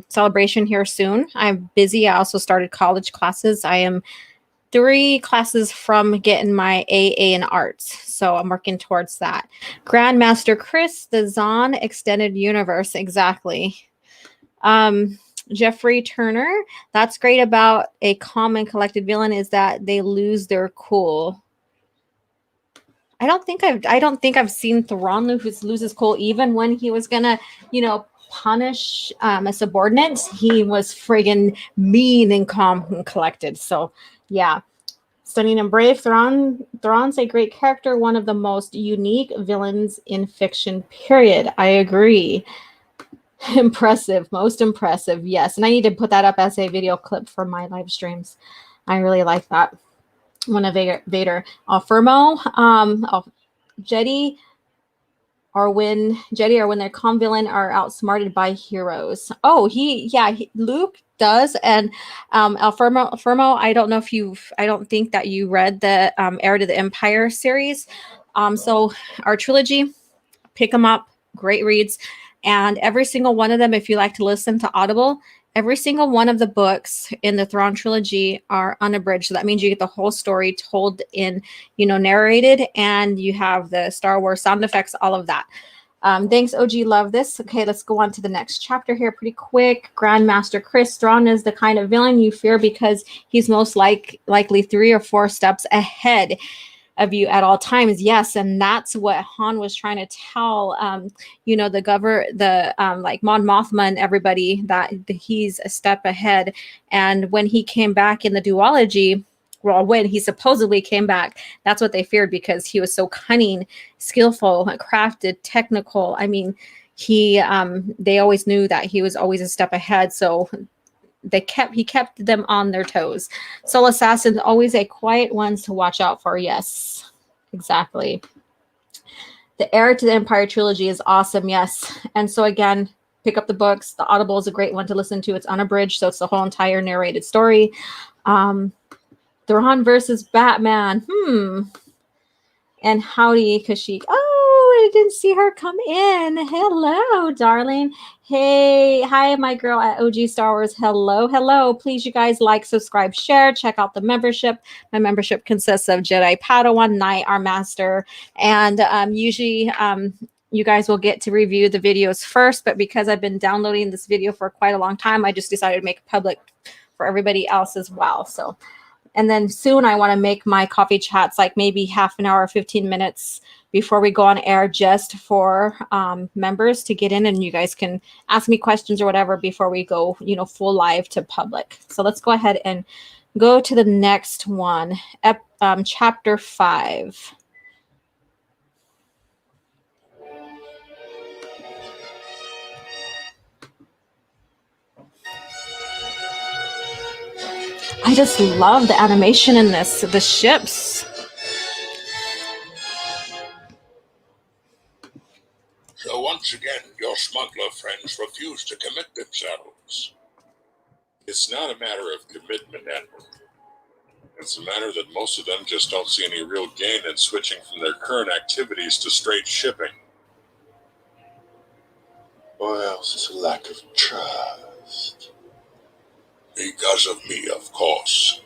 celebration here soon. I'm busy. I also started college classes. I am 3 classes from getting my AA in arts. So I'm working towards that. Grandmaster Chris, the Zahn Extended Universe. Exactly. Jeffrey Turner. That's great about a calm and collected villain is that they lose their cool. I don't think I've seen Thrawn lose his cool even when he was gonna, punish a subordinate. He was friggin' mean and calm and collected. So yeah. Stunning and brave. Thrawn's a great character, one of the most unique villains in fiction, period. I agree. Impressive, most impressive. Yes. And I need to put that up as a video clip for my live streams. I really like that. One of Vader. Firmo, Jedi are when their calm villain are outsmarted by heroes. Oh, Luke does. And Firmo, I don't think that you read the Heir to the Empire series. So our trilogy, pick them up, great reads. And every single one of them, if you like to listen to Audible, every single one of the books in the Thrawn trilogy are unabridged. So that means you get the whole story told in, narrated, and you have the Star Wars sound effects, all of that. Thanks, OG. Love this. Okay, let's go on to the next chapter here pretty quick. Grandmaster Chris. Thrawn is the kind of villain you fear because he's most likely 3 or 4 steps ahead of you at all times. Yes, and that's what Han was trying to tell like Mon Mothma and everybody, that he's a step ahead. And when he came back in the duology, well, when he supposedly came back, that's what they feared because he was so cunning, skillful, crafted, technical. I mean, they always knew that he was always a step ahead. So he kept them on their toes. Soul Assassin, always a quiet ones to watch out for. Yes, exactly. The Heir to the Empire trilogy is awesome. Yes. And so again, pick up the books. The Audible is a great one to listen to. It's unabridged, so it's the whole entire narrated story. Thrawn versus Batman. And howdy, Kashyyyk. Oh, I didn't see her come in. Hello, darling. Hey, hi, my girl at O.G.Starwars. Hello. Please, you guys, like, subscribe, share. Check out the membership. My membership consists of Jedi Padawan, Knight, our master. And usually you guys will get to review the videos first. But because I've been downloading this video for quite a long time, I just decided to make it public for everybody else as well. So. And then soon I want to make my coffee chats like maybe half an hour, 15 minutes before we go on air, just for members to get in, and you guys can ask me questions or whatever before we go, full live to public. So let's go ahead and go to the next one, chapter 5. I just love the animation in this, the ships. So once again, your smuggler friends refuse to commit themselves. It's not a matter of commitment, Admiral. It's a matter that most of them just don't see any real gain in switching from their current activities to straight shipping. Or else it's a lack of trust. Because of me, of course.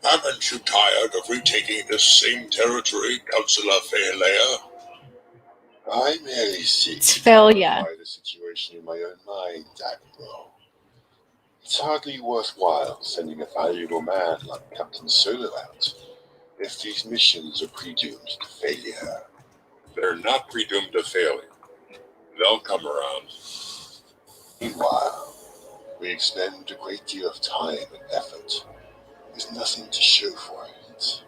Haven't you tired of retaking this same territory, Councillor Fairlayer? I merely seek It's to failure. clarify the situation in my own mind, Admiral. It's hardly worthwhile sending a valuable man like Captain Solo out if these missions are predoomed to failure. They're not predoomed to failure. They'll come around. Meanwhile, we expend a great deal of time and effort. There's nothing to show for it.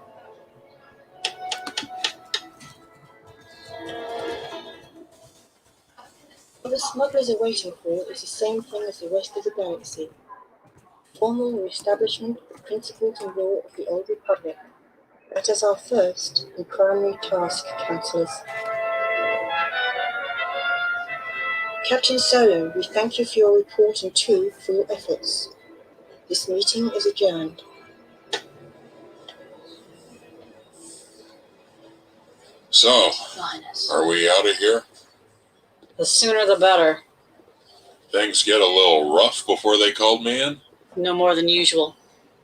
What the smugglers are waiting for is the same thing as the rest of the galaxy. Formal re-establishment of the principles and law of the Old Republic. That is our first and primary task, Councillors. Captain Solo, we thank you for your report and for your efforts. This meeting is adjourned. So, Your Highness. are we out of here? The sooner the better. Things get a little rough before they called me in? No more than usual.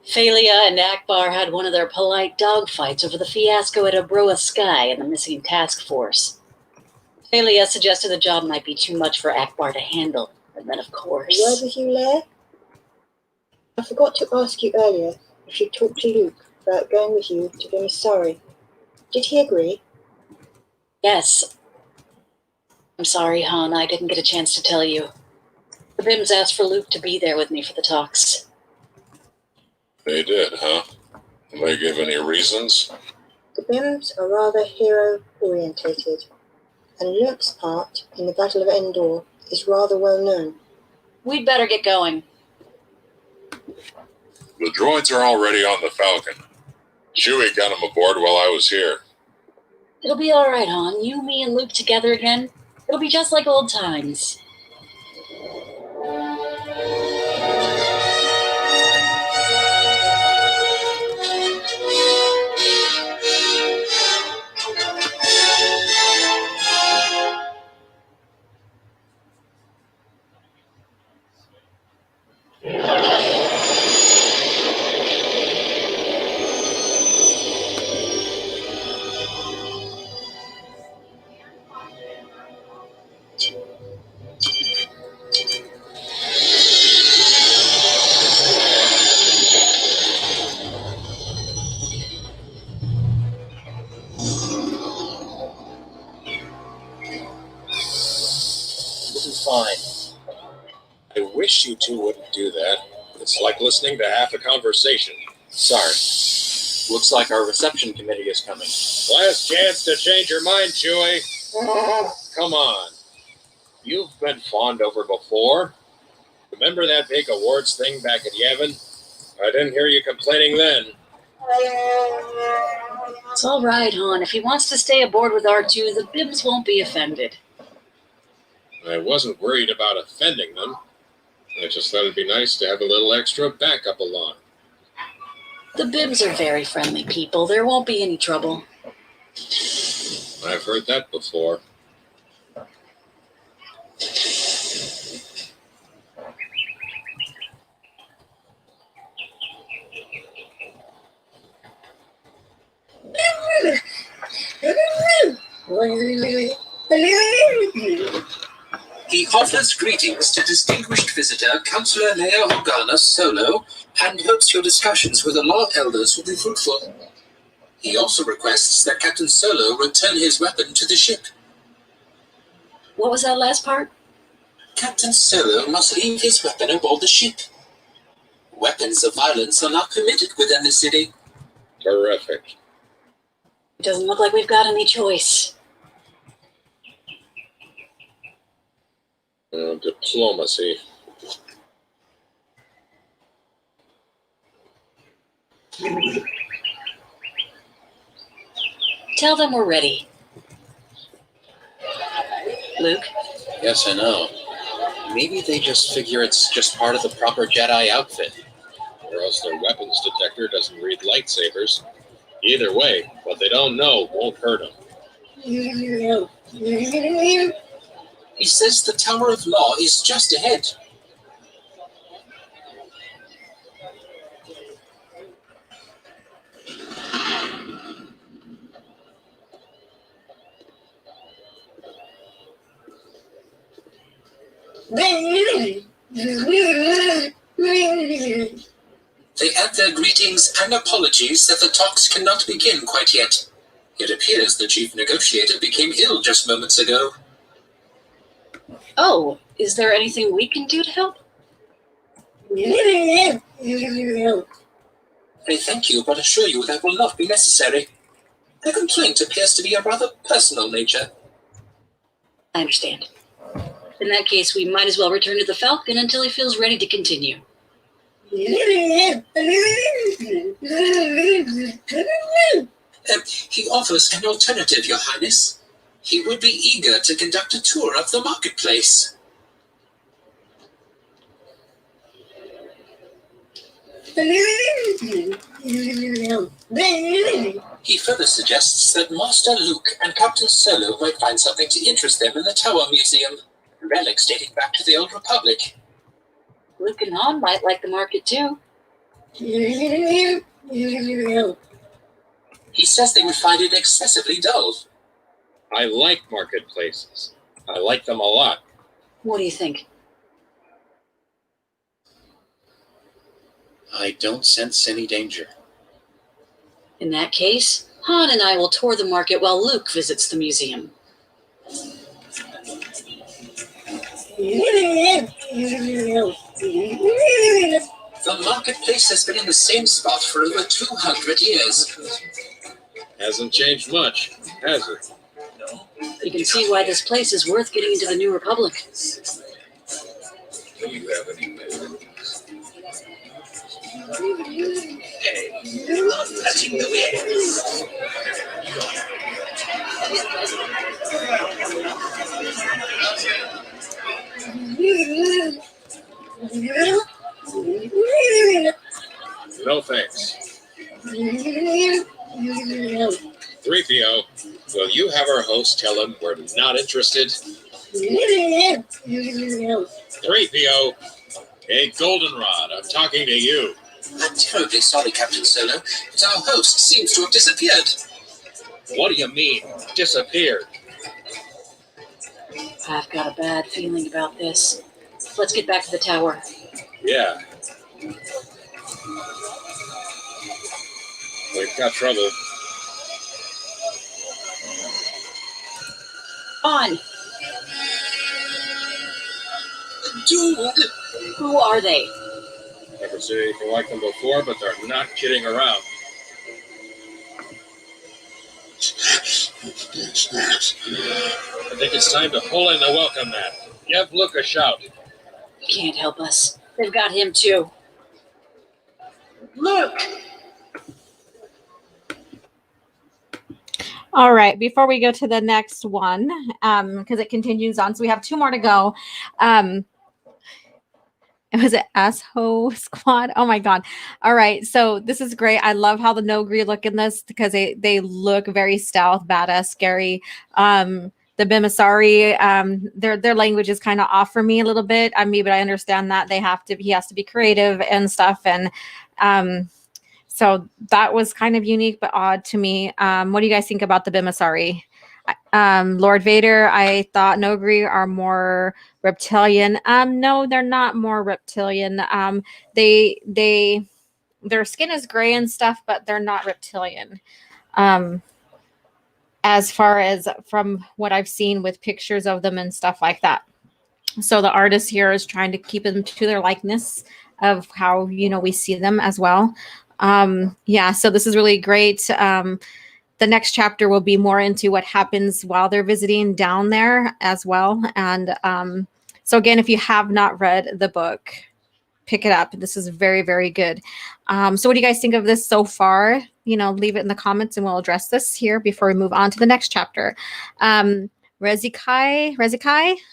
Phalia and Akbar had one of their polite dogfights over the fiasco at Abroa Sky and the missing task force. Phalia suggested the job might be too much for Akbar to handle, and then of A course... word with you, Lair? I forgot to ask you earlier if you talked to Luke about going with you to the Misari. Did he agree? Yes. I'm sorry, Han, I didn't get a chance to tell you. The Bims asked for Luke to be there with me for the talks. They did, huh? Did they give any reasons? The Bims are rather hero-orientated, and Luke's part in the Battle of Endor is rather well known. We'd better get going. The droids are already on the Falcon. Chewie got them aboard while I was here. It'll be all right, Han. You, me, and Luke together again. It'll be just like old times. This is fine. I wish you two wouldn't do that. It's like listening to half a conversation. Sorry. Looks like our reception committee is coming. Last chance to change your mind, Chewie. Come on. You've been fawned over before. Remember that big awards thing back at Yavin? I didn't hear you complaining then. It's all right, Han. If he wants to stay aboard with R2, the Bims won't be offended. I wasn't worried about offending them. I just thought it'd be nice to have a little extra backup along. The Bims are very friendly people. There won't be any trouble. I've heard that before. He offers greetings to distinguished visitor Councillor Mayor Organa-Solo and hopes your discussions with the Lord Elders will be fruitful. He also requests that Captain Solo return his weapon to the ship. What was that last part? Captain Solo must leave his weapon aboard the ship. Weapons of violence are not permitted within the city. Terrific. It doesn't look like we've got any choice. Diplomacy. Tell them we're ready. Luke? Yes, I know. Maybe they just figure it's just part of the proper Jedi outfit. Or else their weapons detector doesn't read lightsabers. Either way, what they don't know won't hurt them. He says the Tower of Law is just ahead. They add their greetings and apologies that the talks cannot begin quite yet. It appears the chief negotiator became ill just moments ago. Oh, is there anything we can do to help? I thank you, but assure you that will not be necessary. The complaint appears to be a rather personal nature. I understand. In that case, we might as well return to the Falcon until he feels ready to continue. He offers an alternative, Your Highness. He would be eager to conduct a tour of the marketplace. He further suggests that Master Luke and Captain Solo might find something to interest them in the Tower Museum, relics dating back to the Old Republic. Luke and Han might like the market too. He says they would find it excessively dull. I like marketplaces. I like them a lot. What do you think? I don't sense any danger. In that case, Han and I will tour the market while Luke visits the museum. The marketplace has been in the same spot for over 200 years. Hasn't changed much, has it? You can see why this place is worth getting into the New Republic. Do you have any measurements? Touching the waves. No thanks. 3PO, will you have our host tell him we're not interested? 3PO, hey, Goldenrod, I'm talking to you. I'm terribly sorry, Captain Solo, but our host seems to have disappeared. What do you mean, disappeared? I've got a bad feeling about this. Let's get back to the tower. Yeah. We've got trouble. On! Dude! Who are they? Never seen anything like them before, but they're not kidding around. I think it's time to pull in the welcome mat. Give Luke a shout. He can't help us. They've got him too. Luke! All right, before we go to the next one, because it continues on, so we have two more to go. Was it Asho Squad? Oh my god. All right, so this is great. I love how the Nogri look in this because they look very stealth, badass, scary. The Bimasari, their language is kind of off for me a little bit. I mean, but I understand that he has to be creative and stuff, and so that was kind of unique but odd to me. What do you guys think about the Bimasari? Lord Vader, I thought Nogri are more reptilian. No, they're not more reptilian. Their skin is gray and stuff, but they're not reptilian. As far as from what I've seen with pictures of them and stuff like that. So the artist here is trying to keep them to their likeness of how, we see them as well. Yeah, so this is really great. The next chapter will be more into what happens while they're visiting down there as well. And so again, if you have not read the book, pick it up. This is very, very good. So what do you guys think of this so far? Leave it in the comments and we'll address this here before we move on to the next chapter. Rezikai,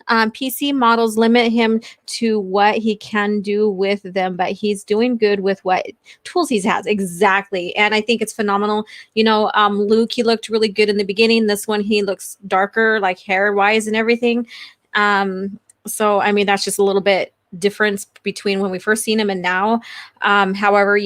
PC models limit him to what he can do with them, but he's doing good with what tools he has. Exactly. And I think it's phenomenal. Luke, he looked really good in the beginning. This one, he looks darker, like hair wise and everything. So, I mean, that's just a little bit difference between when we first seen him and now. However,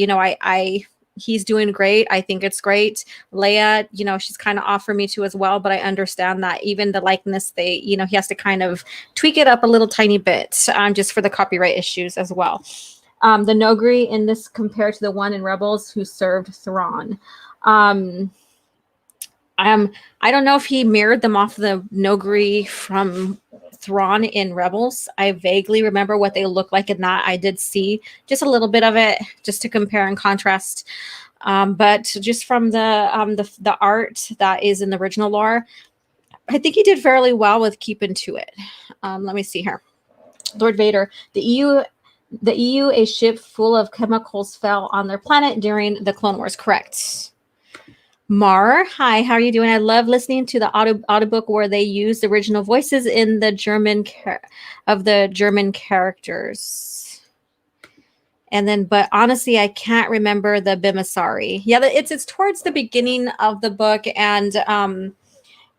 he's doing great. I think it's great. Leia, she's kind of off for me too as well, but I understand that even the likeness, he has to kind of tweak it up a little tiny bit, just for the copyright issues as well. The Nogri in this compared to the one in Rebels who served Thrawn. I don't know if he mirrored them off the Nogri from Thrawn in Rebels. I vaguely remember what they look like in that. I did see just a little bit of it, just to compare and contrast. But just from the art that is in the original lore, I think he did fairly well with keeping to it. Let me see here. Lord Vader, the EU, a ship full of chemicals fell on their planet during the Clone Wars. Correct. Mar, hi, how are you doing? I love listening to the audiobook where they use the original voices in the German characters. And then, but honestly, I can't remember the Bimasari. Yeah, it's towards the beginning of the book, and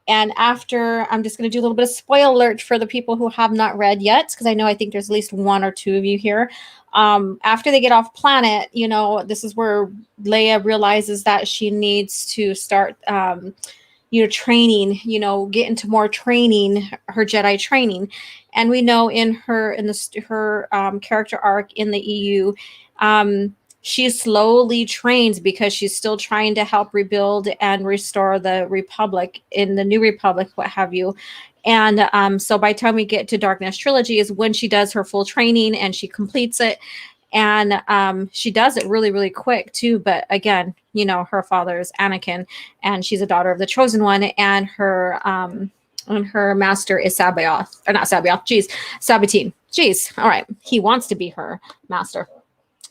after, I'm just going to do a little bit of spoiler alert for the people who have not read yet, because I think there's at least one or two of you here. After they get off planet, this is where Leia realizes that she needs to start, training, get into more training, her Jedi training. And we know in her character arc in the EU, she slowly trains because she's still trying to help rebuild and restore the Republic in the New Republic, what have you. And so by the time we get to Darkness Trilogy is when she does her full training and she completes it. And she does it really, really quick too. But again, her father is Anakin and she's a daughter of the Chosen One, and her master is Sabaoth, or not Sabaoth, Sabatine. All right. He wants to be her master.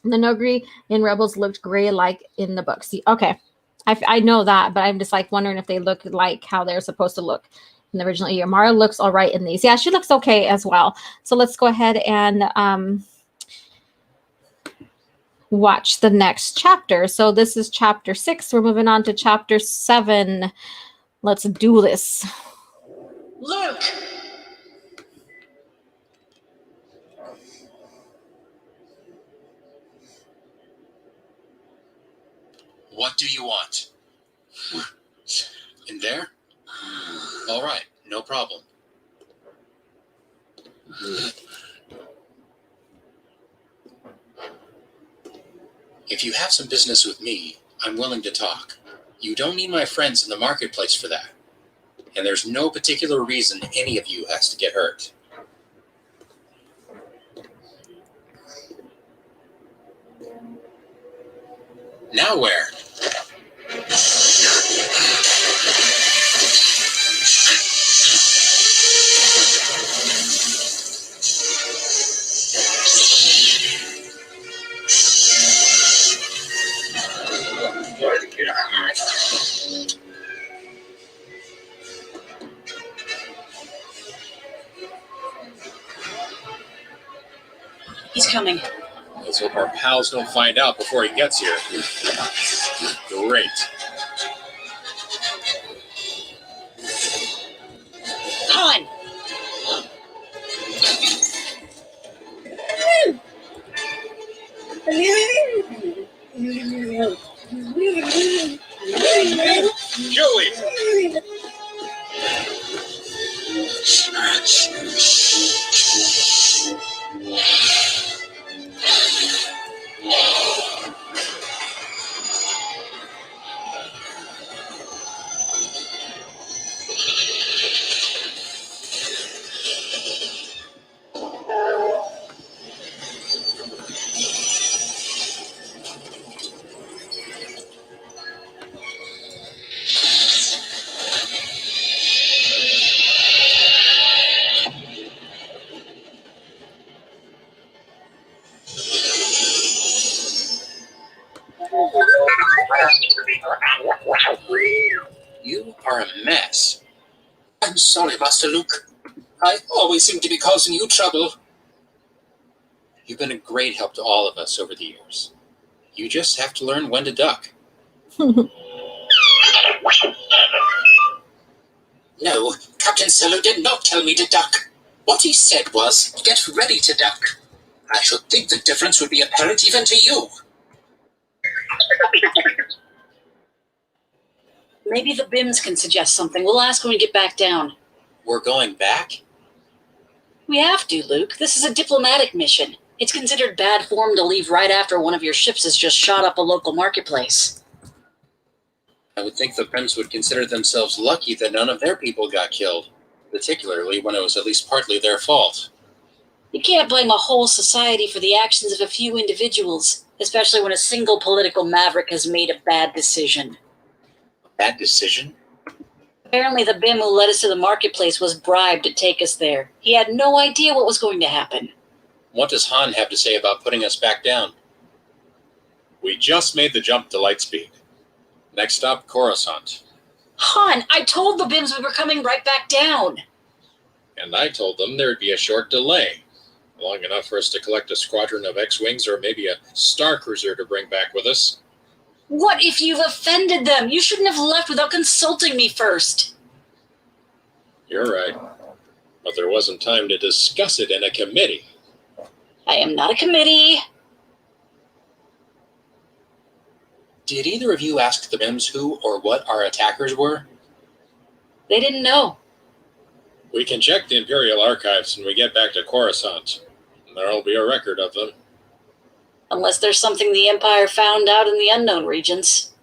The Nogri in Rebels looked gray like in the books. Okay, I know that, but I'm just wondering if they look like how they're supposed to look in the original year. Mara looks all right in these. Yeah, she looks okay as well. So let's go ahead and watch the next chapter. So this is chapter 6. We're moving on to chapter 7. Let's do this. Luke! What do you want? In there? All right, no problem. If you have some business with me, I'm willing to talk. You don't need my friends in the marketplace for that. And there's no particular reason any of you has to get hurt. Now where? He's coming. Let's hope our pals don't find out before he gets here. Great. Han! Joey! You are a mess. I'm sorry, Master Luke. I always seem to be causing you trouble. You've been a great help to all of us over the years. You just have to learn when to duck. No, Captain Solo did not tell me to duck. What he said was, get ready to duck. I should think the difference would be apparent even to you. Maybe the BIMs can suggest something. We'll ask when we get back down. We're going back? We have to, Luke. This is a diplomatic mission. It's considered bad form to leave right after one of your ships has just shot up a local marketplace. I would think the Prims would consider themselves lucky that none of their people got killed, particularly when it was at least partly their fault. You can't blame a whole society for the actions of a few individuals, especially when a single political maverick has made a bad decision. Bad decision? Apparently the BIM who led us to the marketplace was bribed to take us there. He had no idea what was going to happen. What does Han have to say about putting us back down? We just made the jump to lightspeed. Next stop, Coruscant. Han, I told the BIMs we were coming right back down. And I told them there'd be a short delay. Long enough for us to collect a squadron of X-Wings or maybe a Star Cruiser to bring back with us. What if you've offended them? You shouldn't have left without consulting me first. You're right. But there wasn't time to discuss it in a committee. I am not a committee. Did either of you ask the BIMs who or what our attackers were? They didn't know. We can check the Imperial Archives when we get back to Coruscant. There'll be a record of them. Unless there's something the Empire found out in the unknown regions.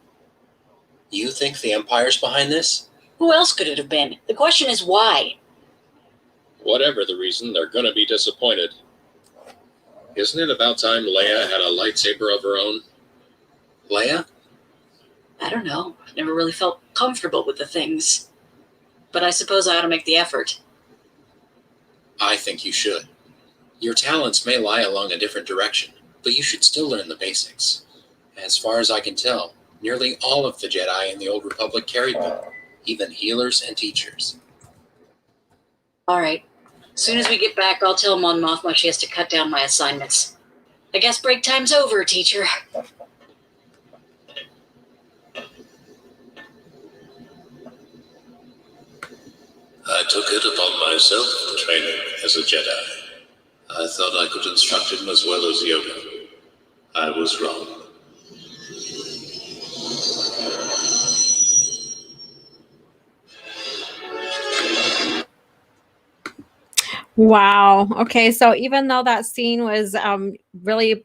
You think the Empire's behind this? Who else could it have been? The question is why. Whatever the reason, they're going to be disappointed. Isn't it about time Leia had a lightsaber of her own? Leia? I don't know. I've never really felt comfortable with the things. But I suppose I ought to make the effort. I think you should. Your talents may lie along a different direction, but you should still learn the basics. As far as I can tell, nearly all of the Jedi in the Old Republic carried them, even healers and teachers. All right. As soon as we get back, I'll tell Mon Mothma she has to cut down my assignments. I guess break time's over, teacher. I took it upon myself training as a Jedi. I thought I could instruct him as well as Yoda. I was wrong. Wow. Okay. So even though that scene was really,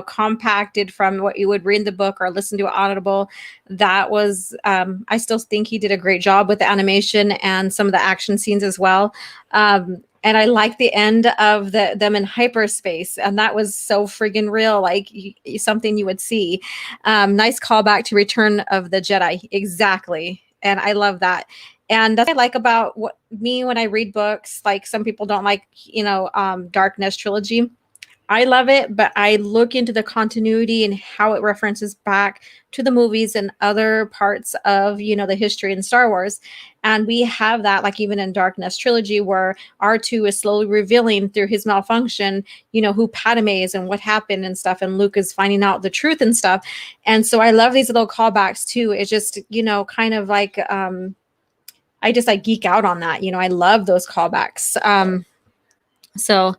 compacted from what you would read in the book or listen to Audible, that was, I still think he did a great job with the animation and some of the action scenes as well. And I like the end of them in hyperspace. And that was so friggin' real, like something you would see. Nice callback to Return of the Jedi. Exactly. And I love that. And that's what I like about when I read books. Like some people don't like, Darkness trilogy. I love it, but I look into the continuity and how it references back to the movies and other parts of, the history in Star Wars. And we have that, like even in Darkness trilogy, where R2 is slowly revealing through his malfunction, who Padme is and what happened and stuff. And Luke is finding out the truth and stuff. And so I love these little callbacks too. It's just, kind of like, I just geek out on that. I love those callbacks. So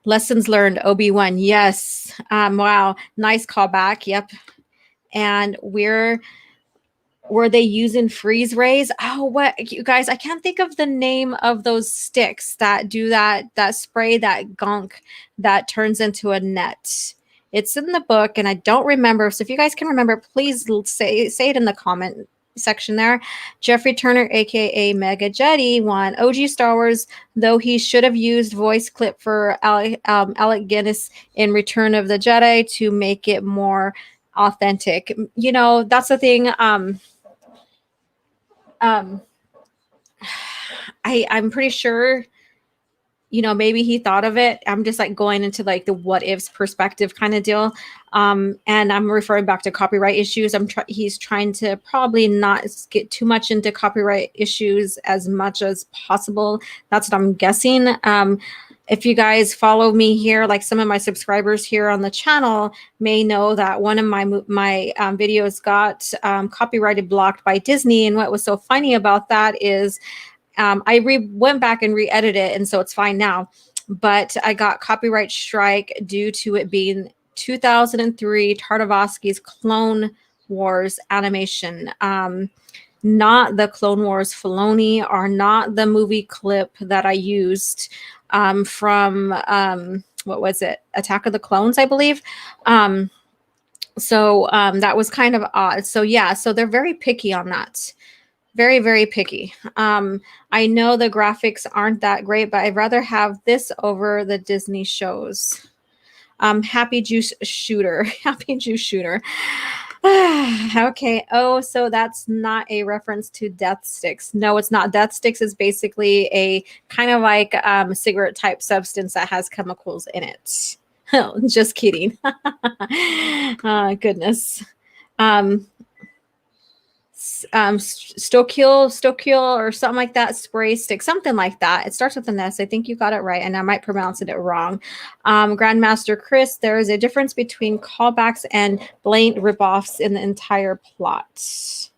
lessons learned, Obi-Wan. Yes. Wow. Nice callback. Yep. And were they using freeze rays? Oh, what you guys, I can't think of the name of those sticks that do that spray, that gunk that turns into a net. It's in the book and I don't remember. So if you guys can remember, please say it in the comment section there. Jeffrey Turner, aka Mega Jetty, won O.G.Starwars, though he should have used voice clip for Alec Guinness in Return of the Jedi to make it more authentic. That's the thing. I'm pretty sure, maybe he thought of it. I'm just going into the what ifs perspective kind of deal. And I'm referring back to copyright issues. He's trying to probably not get too much into copyright issues as much as possible. That's what I'm guessing. If you guys follow me here, like some of my subscribers here on the channel may know that one of my videos got copyrighted blocked by Disney. And what was so funny about that is I went back and re-edited it, and so it's fine now. But I got copyright strike due to it being 2003 Tartakovsky's Clone Wars animation. Not the Clone Wars Filoni, or not the movie clip that I used from what was it? Attack of the Clones, I believe. So that was kind of odd. So yeah, so they're very picky on that. Very, very picky. I know the graphics aren't that great, but I'd rather have this over the Disney shows. Happy Juice Shooter. Happy Juice Shooter. Okay. Oh, so that's not a reference to Death Sticks. No, it's not. Death Sticks is basically a kind of like cigarette type substance that has chemicals in it. Oh, just kidding. Goodness. Stokil or something like that, spray stick, something like that. It starts with an S. I think you got it right, and I might pronounce it wrong. Grandmaster Chris, there is a difference between callbacks and blatant ripoffs in the entire plot.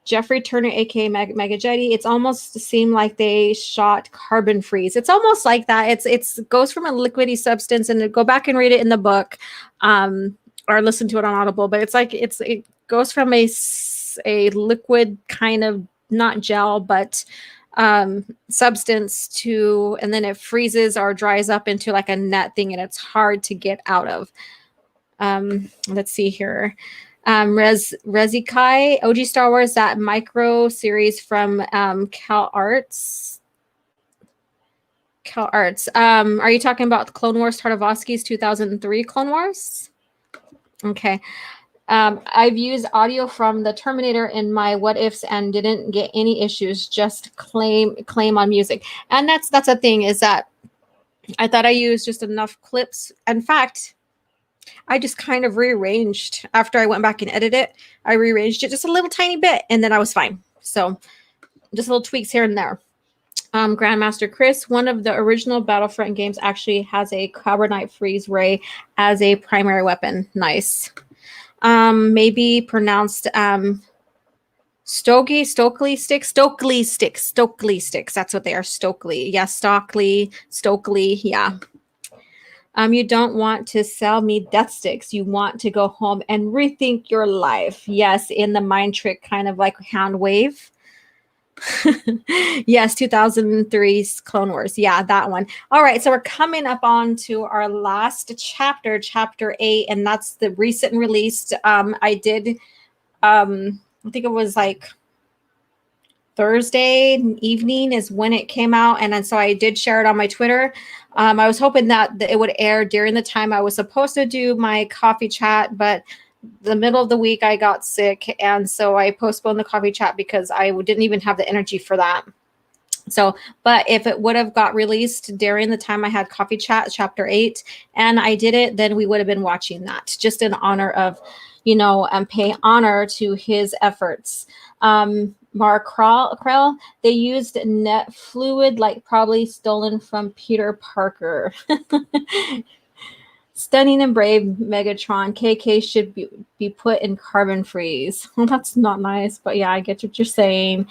Jeffrey Turner, aka Mega Jedi, it's almost seemed like they shot carbon freeze. It's almost like that. It's goes from a liquidy substance, and go back and read it in the book, or listen to it on Audible. But it's like it goes from a liquid kind of, not gel, but substance to, and then it freezes or dries up into like a net thing, and it's hard to get out of. Let's see here. Rezikai, O.G.Starwars, that micro series from Cal Arts. Are you talking about the Clone Wars Tartakovsky's 2003 Clone Wars? Okay. I've used audio from the Terminator in my what ifs and didn't get any issues, just claim on music. And that's a thing, is that I thought I used just enough clips. In fact, I just kind of rearranged after I went back and edited it. I rearranged it just a little tiny bit, and then I was fine. So just little tweaks here and there. Grandmaster Chris, one of the original Battlefront games actually has a carbonite freeze ray as a primary weapon. Nice. Maybe pronounced Stokely sticks. That's what they are. Stokely. Yeah, Stokely. Yeah. You don't want to sell me death sticks. You want to go home and rethink your life. Yes, in the mind trick kind of like hand wave. Yes, 2003's Clone Wars. Yeah, that one. All right, so we're coming up on to our last chapter, chapter 8, and that's the recent released. I did, I think it was like Thursday evening is when it came out, and then so I did share it on my Twitter. I was hoping that it would air during the time I was supposed to do my coffee chat, but the middle of the week I got sick, and so I postponed the coffee chat because I didn't even have the energy for that. So, but if it would have got released during the time I had coffee chat, chapter 8, and I did it, then we would have been watching that, just in honor of, pay honor to his efforts. Mark Krell, they used net fluid, like probably stolen from Peter Parker. Stunning and brave Megatron. KK should be put in carbon freeze. Well, that's not nice, but yeah, I get what you're saying.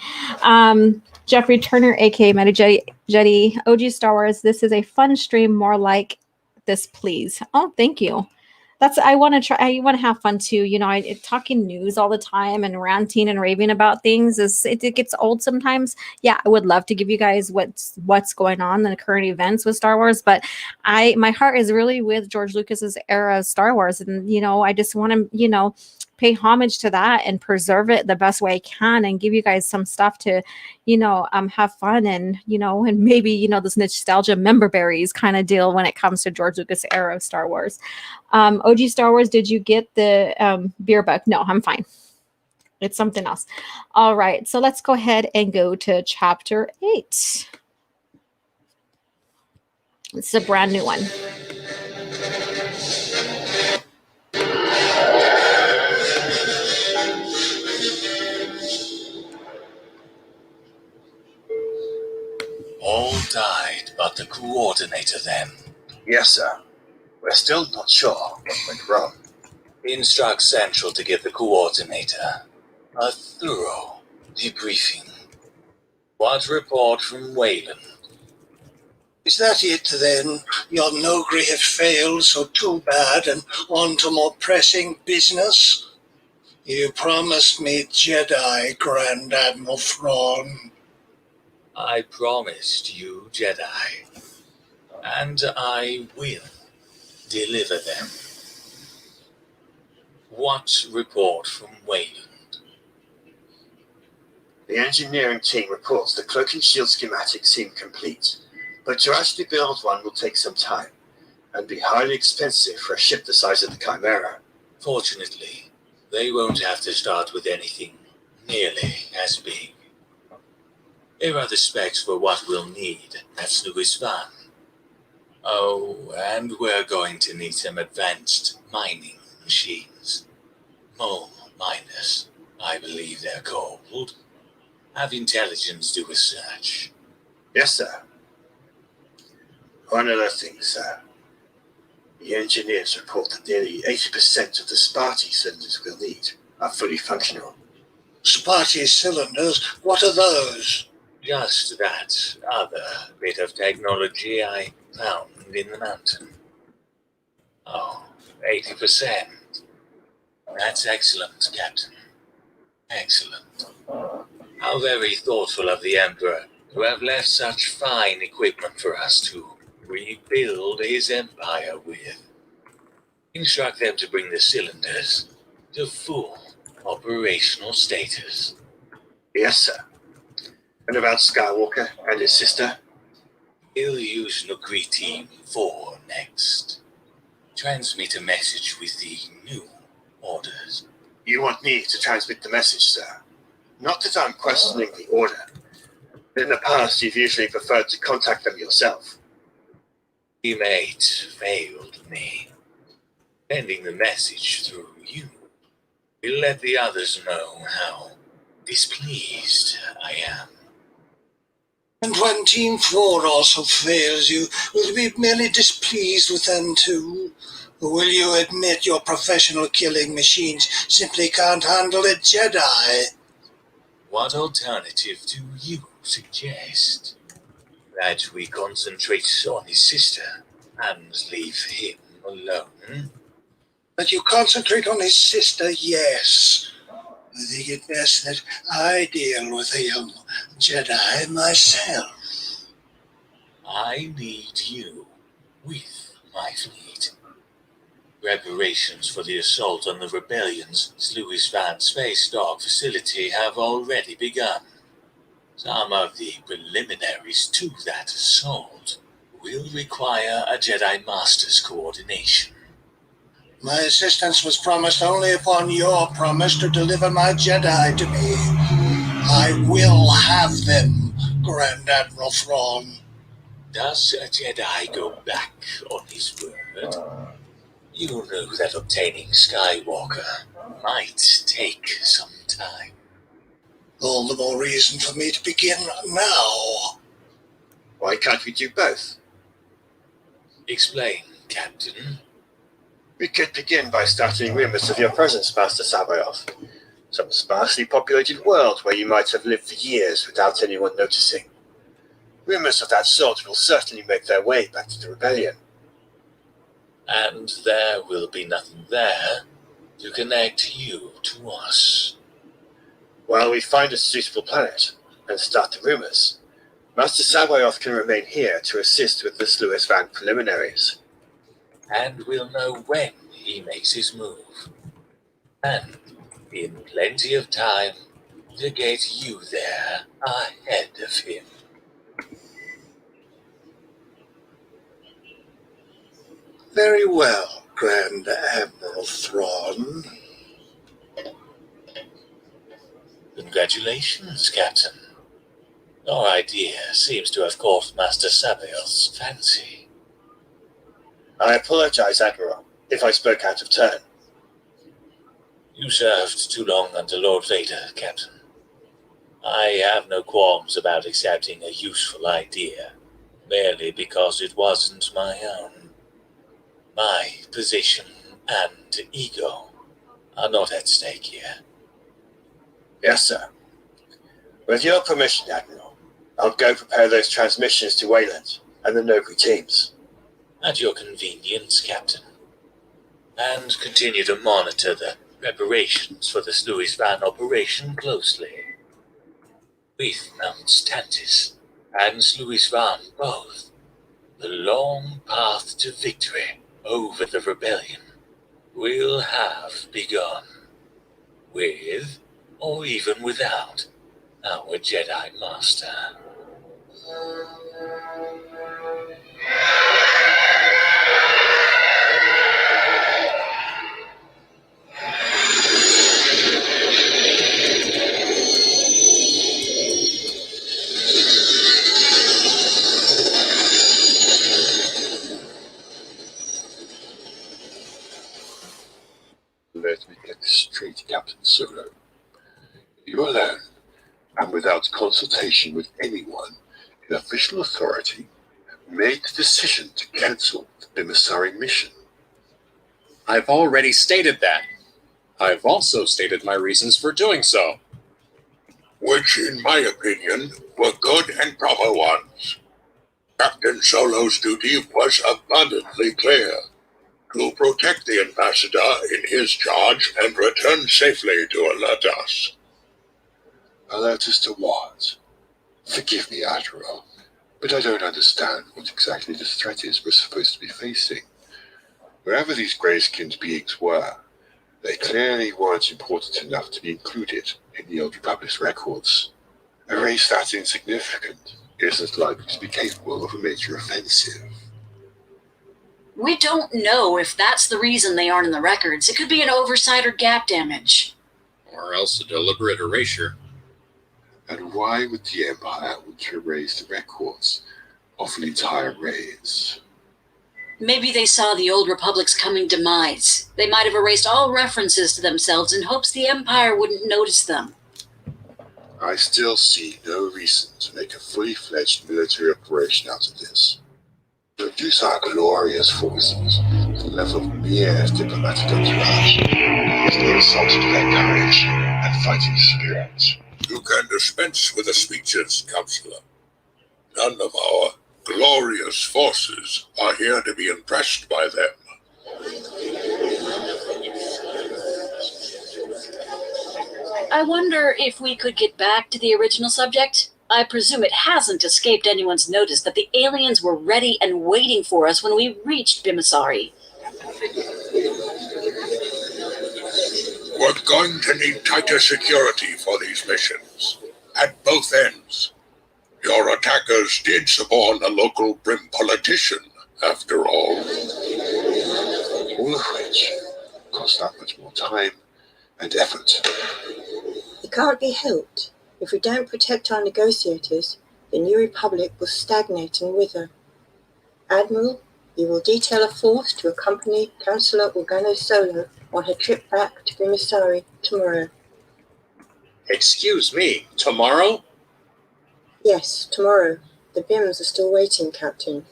Jeffrey Turner, aka Meta Jedi, O.G.Starwars. This is a fun stream, more like this, please. Oh, thank you. I want to try. I want to have fun too. Talking news all the time and ranting and raving about things it gets old sometimes. Yeah, I would love to give you guys what's going on in the current events with Star Wars, but my heart is really with George Lucas's era of Star Wars, and I just want to pay homage to that and preserve it the best way I can, and give you guys some stuff to have fun, and and maybe this nostalgia member berries kind of deal when it comes to George Lucas era of Star Wars. O.G.Starwars, did you get the beer bug? No, I'm fine. It's something else. All right, so let's go ahead and go to chapter 8. It's a brand new one. All died but the coordinator then. Yes, sir. We're still not sure what went wrong. Instruct Central to give the coordinator a thorough debriefing. What report from Wayland? Is that it then? Your Nogri have failed, so too bad, and on to more pressing business? You promised me Jedi, Grand Admiral Thrawn. I promised you Jedi, and I will deliver them. What report from Wayland? The engineering team reports the cloak and shield schematics seem complete, but to actually build one will take some time, and be highly expensive for a ship the size of the Chimera. Fortunately, they won't have to start with anything nearly as big. Here are the specs for what we'll need at Sluisvan. Oh, and we're going to need some advanced mining machines. Mole miners, I believe they're called. Have intelligence do a search. Yes, sir. One other thing, sir. The engineers report that nearly 80% of the Sparty cylinders we'll need are fully functional. Sparty cylinders? What are those? Just that other bit of technology I found in the mountain. Oh, 80%. That's excellent, Captain. Excellent. How very thoughtful of the Emperor to have left such fine equipment for us to rebuild his empire with. Instruct them to bring the cylinders to full operational status. Yes, sir. And about Skywalker and his sister? We'll use Nogri Team 4 next. Transmit a message with the new orders. You want me to transmit the message, sir? Not that I'm questioning the order. In the past, you've usually preferred to contact them yourself. Teammate failed me. Sending the message through you will let the others know how displeased I am. And when Team 4 also fails you, will you be merely displeased with them too? Or will you admit your professional killing machines simply can't handle a Jedi? What alternative do you suggest? That we concentrate on his sister and leave him alone? That you concentrate on his sister, yes. I think it best that I deal with a young Jedi myself. I need you with my fleet. Preparations for the assault on the rebellion's Sluisvan space dock facility have already begun. Some of the preliminaries to that assault will require a Jedi Master's coordination. My assistance was promised only upon your promise to deliver my Jedi to me. I will have them, Grand Admiral Thrawn. Does a Jedi go back on his word? You know that obtaining Skywalker might take some time. All the more reason for me to begin now. Why can't we do both? Explain, Captain. We could begin by starting rumors of your presence, Master Sabayoth. Some sparsely populated world where you might have lived for years without anyone noticing. Rumors of that sort will certainly make their way back to the rebellion. And there will be nothing there to connect you to us. While we find a suitable planet and start the rumors, Master Sabayoth can remain here to assist with the Sluisvan preliminaries. And we'll know when he makes his move. And in plenty of time to get you there ahead of him. Very well, Grand Admiral Thrawn. Congratulations, Captain. Your idea seems to have caught Master Sabayoth's fancy. I apologize, Admiral, if I spoke out of turn. You served too long under Lord Vader, Captain. I have no qualms about accepting a useful idea, merely because it wasn't my own. My position and ego are not at stake here. Yes, sir. With your permission, Admiral, I'll go prepare those transmissions to Wayland and the Nogri teams. At your convenience, Captain. And continue to monitor the preparations for the Sluis Van operation closely. With Mount Stantis and Sluis Van both, the long path to victory over the rebellion will have begun. With, or even without, our Jedi Master. Let me get this straight, Captain Solo. You alone, and without consultation with anyone in official authority, made the decision to cancel the emissary mission. I've already stated that. I've also stated my reasons for doing so. Which, in my opinion, were good and proper ones. Captain Solo's duty was abundantly clear: to protect the ambassador in his charge and return safely to alert us. Alert us to what? Forgive me, Admiral, but I don't understand what exactly the threat is we're supposed to be facing. Wherever these grey-skinned beings were, they clearly weren't important enough to be included in the Old Republic's records. A race that insignificant isn't likely to be capable of a major offensive. We don't know if that's the reason they aren't in the records. It could be an oversight or gap damage. Or else a deliberate erasure. And why would the Empire want to erase the records of an entire race? Maybe they saw the Old Republic's coming demise. They might have erased all references to themselves in hopes the Empire wouldn't notice them. I still see no reason to make a fully fledged military operation out of this. To reduce our glorious forces to the level of mere diplomatic entourage is the insult to their courage and fighting spirit. You can dispense with the speeches, Counselor. None of our glorious forces are here to be impressed by them. I wonder if we could get back to the original subject? I presume it hasn't escaped anyone's notice that the aliens were ready and waiting for us when we reached Bimasari. We're going to need tighter security for these missions, at both ends. Your attackers did suborn a local Brim politician, after all. All of which cost that much more time and effort. It can't be helped. If we don't protect our negotiators, the New Republic will stagnate and wither. Admiral, you will detail a force to accompany Councillor Organa-Solo on her trip back to Bimasari tomorrow. Excuse me, tomorrow? Yes, tomorrow. The Bims are still waiting, Captain.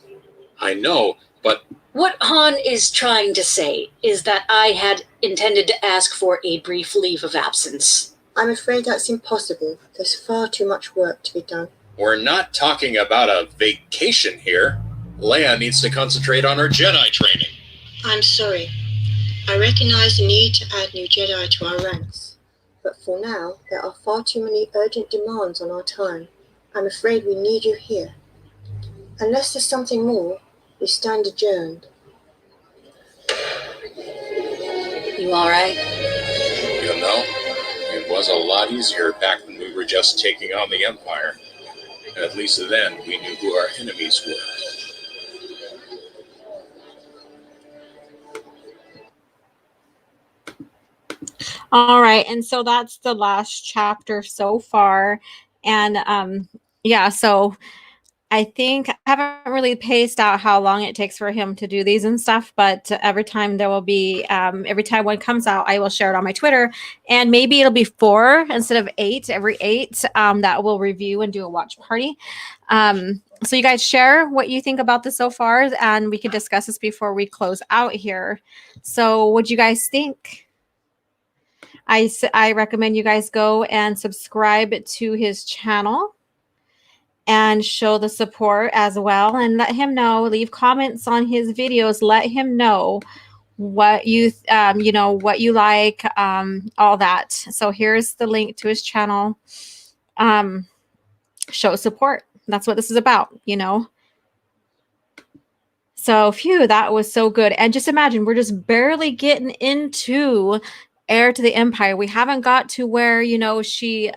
I know, but... What Han is trying to say is that I had intended to ask for a brief leave of absence. I'm afraid that's impossible. There's far too much work to be done. We're not talking about a vacation here. Leia needs to concentrate on her Jedi training. I'm sorry. I recognize the need to add new Jedi to our ranks. But for now, there are far too many urgent demands on our time. I'm afraid we need you here. Unless there's something more, we stand adjourned. You all right? You know, it was a lot easier back when we were just taking on the Empire. At least then, we knew who our enemies were. All right, and so that's the last chapter so far. And yeah, so I think I haven't really paced out how long it takes for him to do these and stuff, but every time there will be, every time one comes out, I will share it on my Twitter, and maybe it'll be 4 instead of 8, every 8, that we'll review and do a watch party. So you guys share what you think about this so far, and we can discuss this before we close out here. So what do you guys think? I recommend you guys go and subscribe to his channel. and show the support as well, and let him know, leave comments on his videos, let him know what you what you like, all that. So here's the link to his channel. Show support. That's what this is about, So phew, that was so good. And just imagine, we're just barely getting into Heir to the Empire. We haven't got to where, she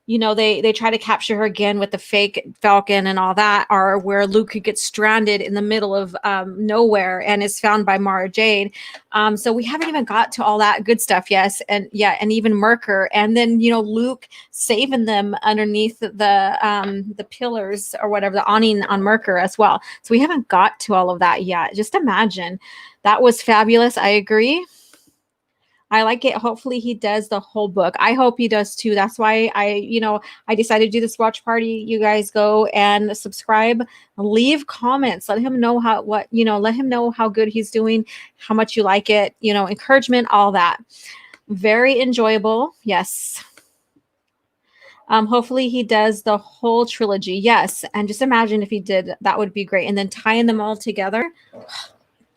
they try to capture her again with the fake Falcon and all that, or where Luke gets stranded in the middle of nowhere and is found by Mara Jade. So we haven't even got to all that good stuff, yes, and even Merker, and then Luke saving them underneath the pillars or whatever, the awning on Merker as well. So we haven't got to all of that yet. Just imagine, that was fabulous. I agree. I like it. Hopefully he does the whole book. I hope he does too. That's why I decided to do this watch party. You guys go and subscribe, leave comments, let him know let him know how good he's doing, how much you like it, encouragement, all that. Very enjoyable. Yes. Hopefully he does the whole trilogy. Yes. And just imagine if he did, that would be great. And then tying them all together,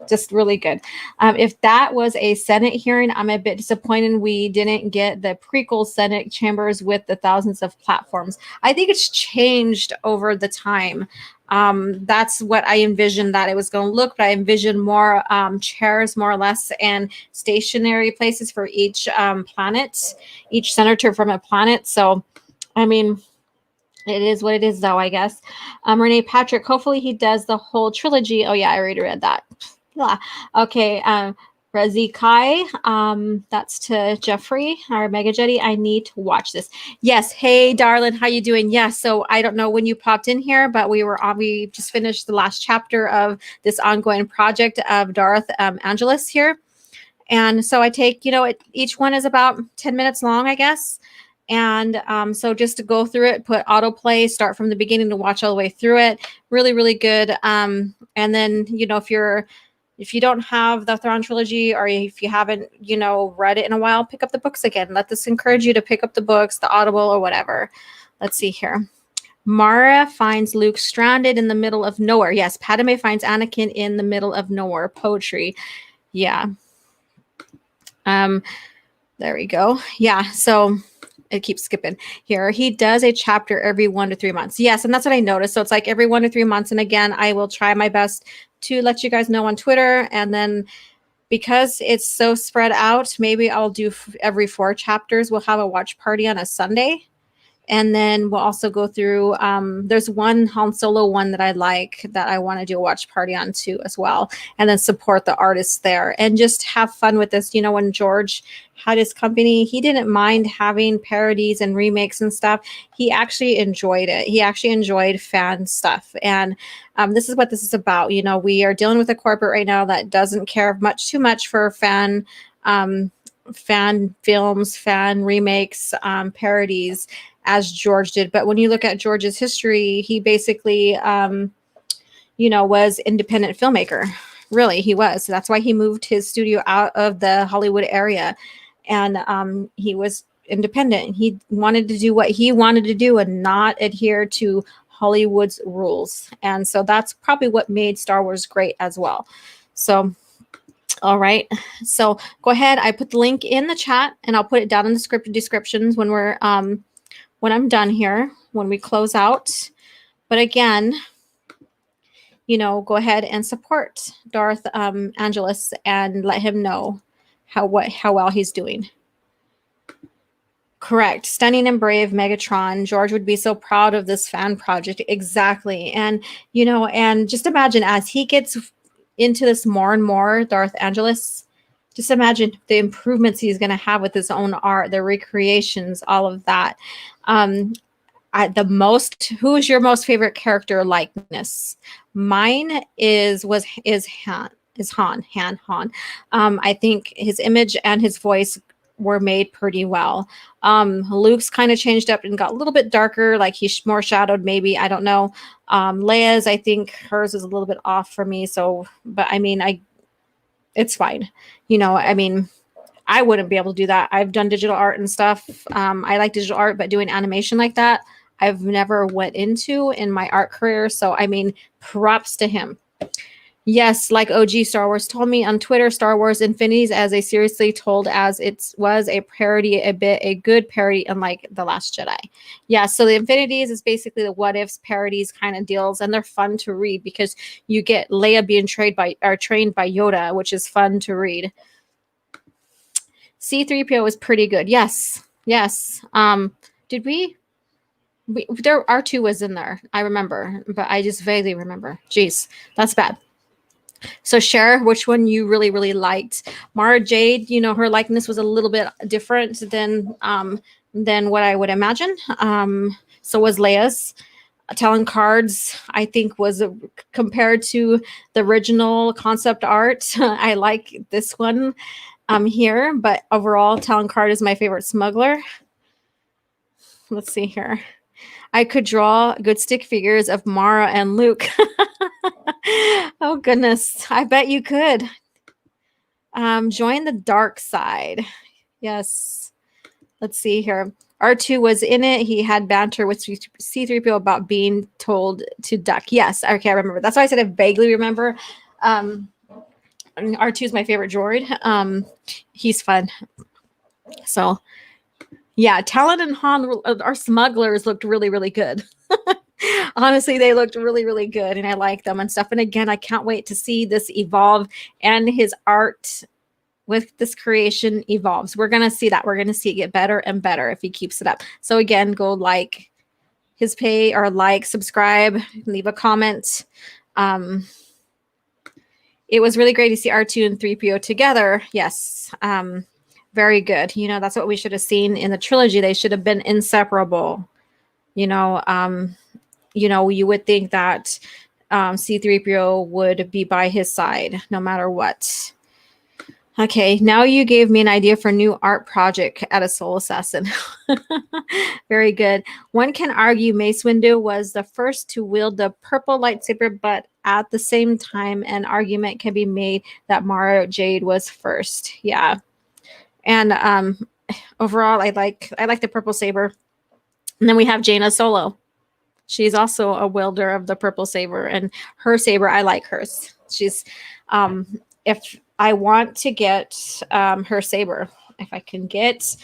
just really good. If that was a Senate hearing, I'm a bit disappointed we didn't get the prequel Senate chambers with the thousands of platforms. I think it's changed over the time. That's what I envisioned that it was going to look, but I envisioned more chairs, more or less, and stationary places for each planet, each senator from a planet. So, I mean, it is what it is, though, I guess. Renee Patrick, hopefully he does the whole trilogy. Oh, yeah, I already read that. Okay, Razi Kai, that's to Jeffrey, our Mega Jetty. I need to watch this. Yes, hey, darling, how you doing? Yes, so I don't know when you popped in here, but we just finished the last chapter of this ongoing project of Darth Angelus here. And so I take, each one is about 10 minutes long, I guess. And so just to go through it, put autoplay, start from the beginning to watch all the way through it. Really, really good. And then, if you don't have the Thrawn trilogy, or if you haven't, read it in a while, pick up the books again. Let this encourage you to pick up the books, the Audible, or whatever. Let's see here. Mara finds Luke stranded in the middle of nowhere. Yes, Padme finds Anakin in the middle of nowhere. Poetry. Yeah. There we go. Yeah, so it keeps skipping here. He does a chapter every 1 to 3 months. Yes, and that's what I noticed. So it's like every 1 to 3 months. And again, I will try my best to let you guys know on Twitter. And then because it's so spread out, maybe I'll do every 4 chapters. We'll have a watch party on a Sunday. And then we'll also go through, there's one Han Solo one that I like that I want to do a watch party on too as well. And then support the artists there and just have fun with this. When George had his company, he didn't mind having parodies and remakes and stuff. He actually enjoyed it. He actually enjoyed fan stuff. And this is what this is about. We are dealing with a corporate right now that doesn't care too much for fan films, fan remakes, parodies, as George did. But when you look at George's history, he basically, was independent filmmaker. Really, he was. So that's why he moved his studio out of the Hollywood area. And he was independent. He wanted to do what he wanted to do and not adhere to Hollywood's rules. And so that's probably what made Star Wars great as well. So, all right. So go ahead. I put the link in the chat and I'll put it down in the script descriptions when we're, when I'm done here, when we close out. But again, go ahead and support Darth Angelus and let him know how well he's doing. Correct. Stunning and brave Megatron. George would be so proud of this fan project. Exactly. And, and just imagine as he gets into this more and more, Darth Angelus, just imagine the improvements he's going to have with his own art, the recreations, all of that. Who is your most favorite character likeness? Mine is Han. I think his image and his voice were made pretty well. Luke's kind of changed up and got a little bit darker, like he's more shadowed, maybe. I don't know. Leia's, I think hers is a little bit off for me. So, but I mean, it's fine. I wouldn't be able to do that. I've done digital art and stuff. I like digital art, but doing animation like that, I've never went into in my art career. So, I mean, props to him. Yes, like O.G.Starwars told me on Twitter, Star Wars Infinities as a seriously told as it was a parody, a good parody, unlike The Last Jedi. Yeah, so the Infinities is basically the what ifs parodies kind of deals, and they're fun to read because you get Leia being trained by Yoda, which is fun to read. C-3PO was pretty good. Yes. Did we there R2 was in there. I remember, but I just vaguely remember. Jeez, that's bad. So share which one you really, really liked. Mara Jade, you know, her likeness was a little bit different than what I would imagine. So was Leia's. Talon Cards, I think, was compared to the original concept art. I like this one here, but overall, Talon Card is my favorite smuggler. Let's see here. I could draw good stick figures of Mara and Luke. Oh, goodness. I bet you could. Join the dark side. Yes. Let's see here. R2 was in it. He had banter with C-3PO about being told to duck. Yes. Okay, I remember. That's why I said I vaguely remember. R2 is my favorite droid. He's fun. So, yeah, Talon and Han, our smugglers, looked really, really good. Honestly, they looked really, really good, and I like them and stuff. And again, I can't wait to see this evolve and his art with this creation evolves. We're going to see that. We're going to see it get better and better if he keeps it up. So again, go like his page or like, subscribe, leave a comment. It was really great to see R2 and 3PO together. Yes. Very good. You know, that's what we should have seen in the trilogy. They should have been inseparable. You know, you would think that C-3PO would be by his side no matter what. Okay, now you gave me an idea for a new art project at a Soul Assassin. Very good. One can argue Mace Windu was the first to wield the purple lightsaber, but at the same time, an argument can be made that Mara Jade was first. Yeah. And overall, I like the purple saber. And then we have Jaina Solo. She's also a wielder of the purple saber, and her saber, I like hers. She's, if I want to get her saber, if I can get,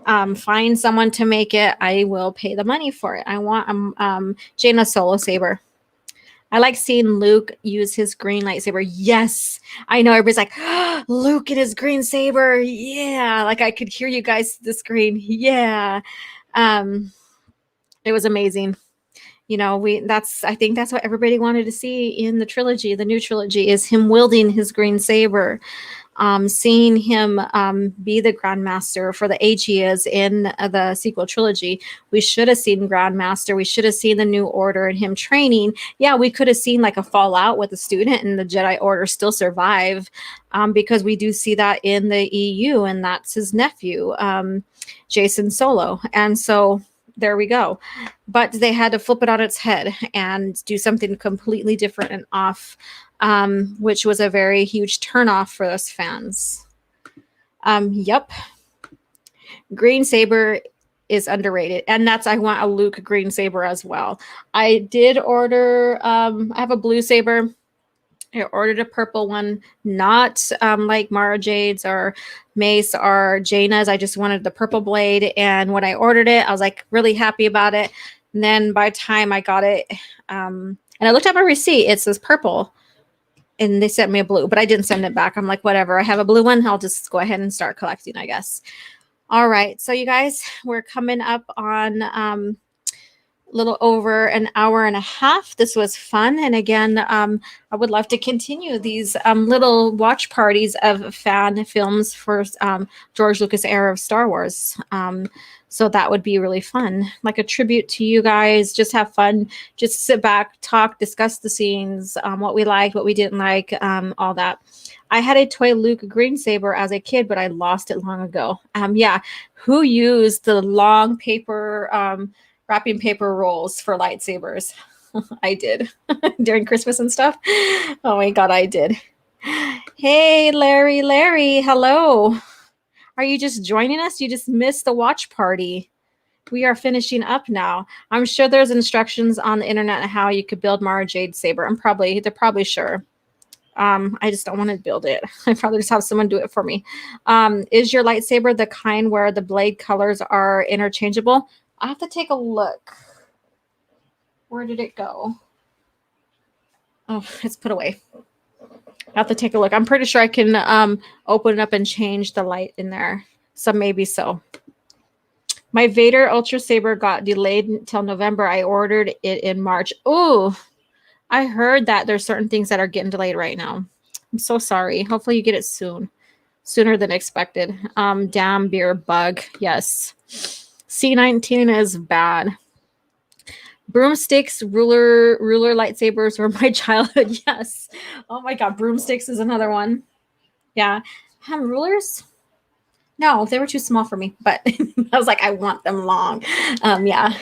find someone to make it, I will pay the money for it. I want Jaina Solo saber. I like seeing Luke use his green lightsaber. Yes, I know everybody's like, oh, Luke and his green saber. Yeah, like I could hear you guys through the screen. Yeah, it was amazing. You know, I think that's what everybody wanted to see in the trilogy. The new trilogy is him wielding his green saber, seeing him be the Grandmaster for the age he is in the sequel trilogy. We should have seen Grandmaster. We should have seen the New Order and him training. Yeah, we could have seen like a fallout with a student and the Jedi Order still survive, because we do see that in the EU, and that's his nephew, Jason Solo. And so there we go. But they had to flip it on its head and do something completely different and off, which was a very huge turnoff for us fans. Yep. Green saber is underrated. And I want a Luke green saber as well. I did order, I have a blue saber. I ordered a purple one, not like Mara Jade's or Mace or Jaina's. I just wanted the purple blade. And when I ordered it, I was like really happy about it. And then by the time I got it, and I looked at my receipt, it says purple. And they sent me a blue, but I didn't send it back. I'm like, whatever. I have a blue one. I'll just go ahead and start collecting, I guess. All right. So you guys, we're coming up on little over an hour and a half. This was fun. And again, I would love to continue these little watch parties of fan films for George Lucas era of Star Wars. So that would be really fun. Like a tribute to you guys, just have fun, just sit back, talk, discuss the scenes, what we liked, what we didn't like, all that. I had a toy Luke green saber as a kid, but I lost it long ago. Yeah, who used the long paper wrapping paper rolls for lightsabers? I did during Christmas and stuff. Oh my God, I did. Hey, Larry, hello. Are you just joining us? You just missed the watch party. we are finishing up now. I'm sure there's instructions on the internet on how you could build Mara Jade Saber. They're probably sure. I just don't want to build it. I'd rather just have someone do it for me. Is your lightsaber the kind where the blade colors are interchangeable? I have to take a look. Where did it go? Oh, it's put away. I have to take a look. I'm pretty sure I can open it up and change the light in there. So maybe so. My Vader Ultra Saber got delayed until November. I ordered it in March. Oh, I heard that there's certain things that are getting delayed right now. I'm so sorry. Hopefully you get it soon. Sooner than expected. Damn beer bug. Yes. C19 is bad. Broomsticks, ruler lightsabers were my childhood. Yes. Oh my god, broomsticks is another one. Yeah. Rulers? No, they were too small for me, but I was like, I want them long. Yeah.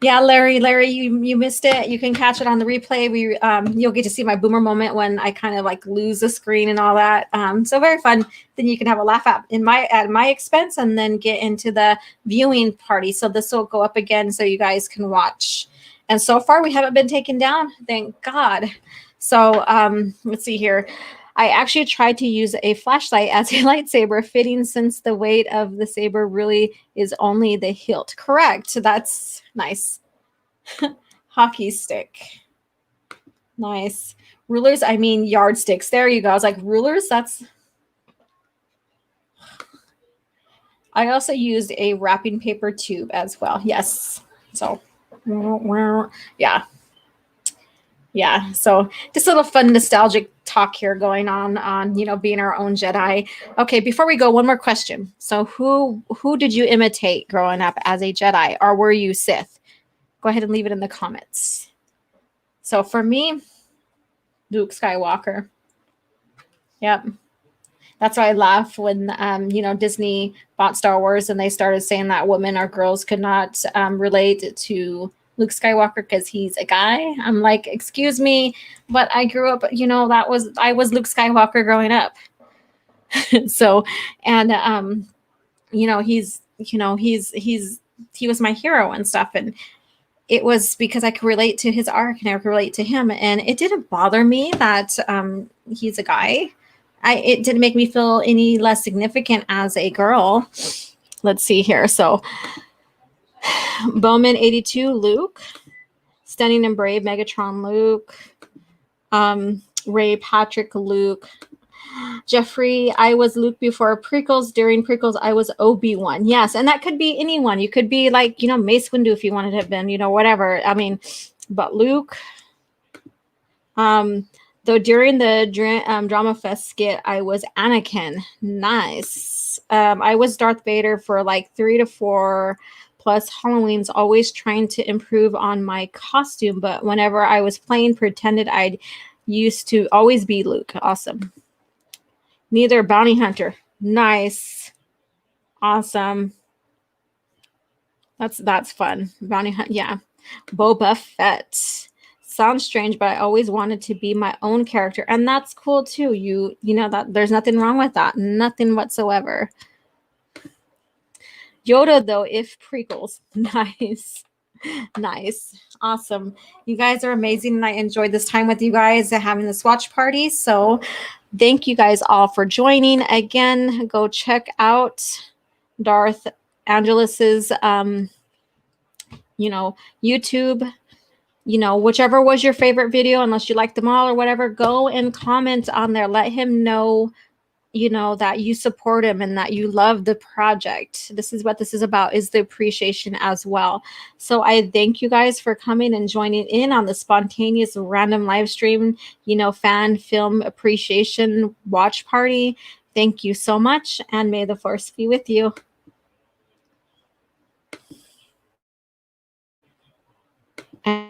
Yeah, Larry, you missed it. You can catch it on the replay. You'll get to see my boomer moment when I kind of like lose the screen and all that. So very fun. Then you can have a laugh at my expense and then get into the viewing party. So this will go up again so you guys can watch. And so far we haven't been taken down, thank God. So let's see here. I actually tried to use a flashlight as a lightsaber fitting since the weight of the saber really is only the hilt. Correct. That's nice. Hockey stick. Nice. Rulers, I mean yardsticks. There you go. I was like, rulers? I also used a wrapping paper tube as well. Yes. So, yeah. Yeah, so just a little fun nostalgic talk here going on, being our own Jedi. Okay, before we go, one more question. So who did you imitate growing up as a Jedi, or were you Sith? Go ahead and leave it in the comments. So for me, Luke Skywalker. Yep. That's why I laugh when, Disney bought Star Wars and they started saying that women or girls could not relate to Luke Skywalker because he's a guy. I'm like, excuse me, but I grew up, I was Luke Skywalker growing up. So, and he was my hero and stuff, and it was because I could relate to his arc and I could relate to him, and it didn't bother me that he's a guy. It didn't make me feel any less significant as a girl. Let's see here. So Bowman 82, Luke. Stunning and Brave, Megatron, Luke. Ray Patrick, Luke. Jeffrey, I was Luke before prequels. During prequels, I was Obi-Wan. Yes, and that could be anyone. You could be like, Mace Windu if you wanted to have been, whatever. I mean, but Luke. Though during the Drama Fest skit, I was Anakin. Nice. I was Darth Vader for like 3 to 4 plus Halloweens, always trying to improve on my costume. But whenever I was playing, pretended I'd used to always be Luke. Awesome. Neither Bounty Hunter. Nice. Awesome. That's fun. Bounty Hunt. Yeah. Boba Fett. Sounds strange, but I always wanted to be my own character, and that's cool too. You know that there's nothing wrong with that, nothing whatsoever. Yoda, though, if prequels. Nice. Nice. Awesome. You guys are amazing, and I enjoyed this time with you guys having this watch party. So thank you guys all for joining. Again, go check out Darth Angelus's YouTube. Whichever was your favorite video, unless you like them all or whatever, go and comment on there. Let him know, that you support him and that you love the project. This is what this is about, is the appreciation as well. So I thank you guys for coming and joining in on the spontaneous random live stream, fan film appreciation watch party. Thank you so much, and may the Force be with you. And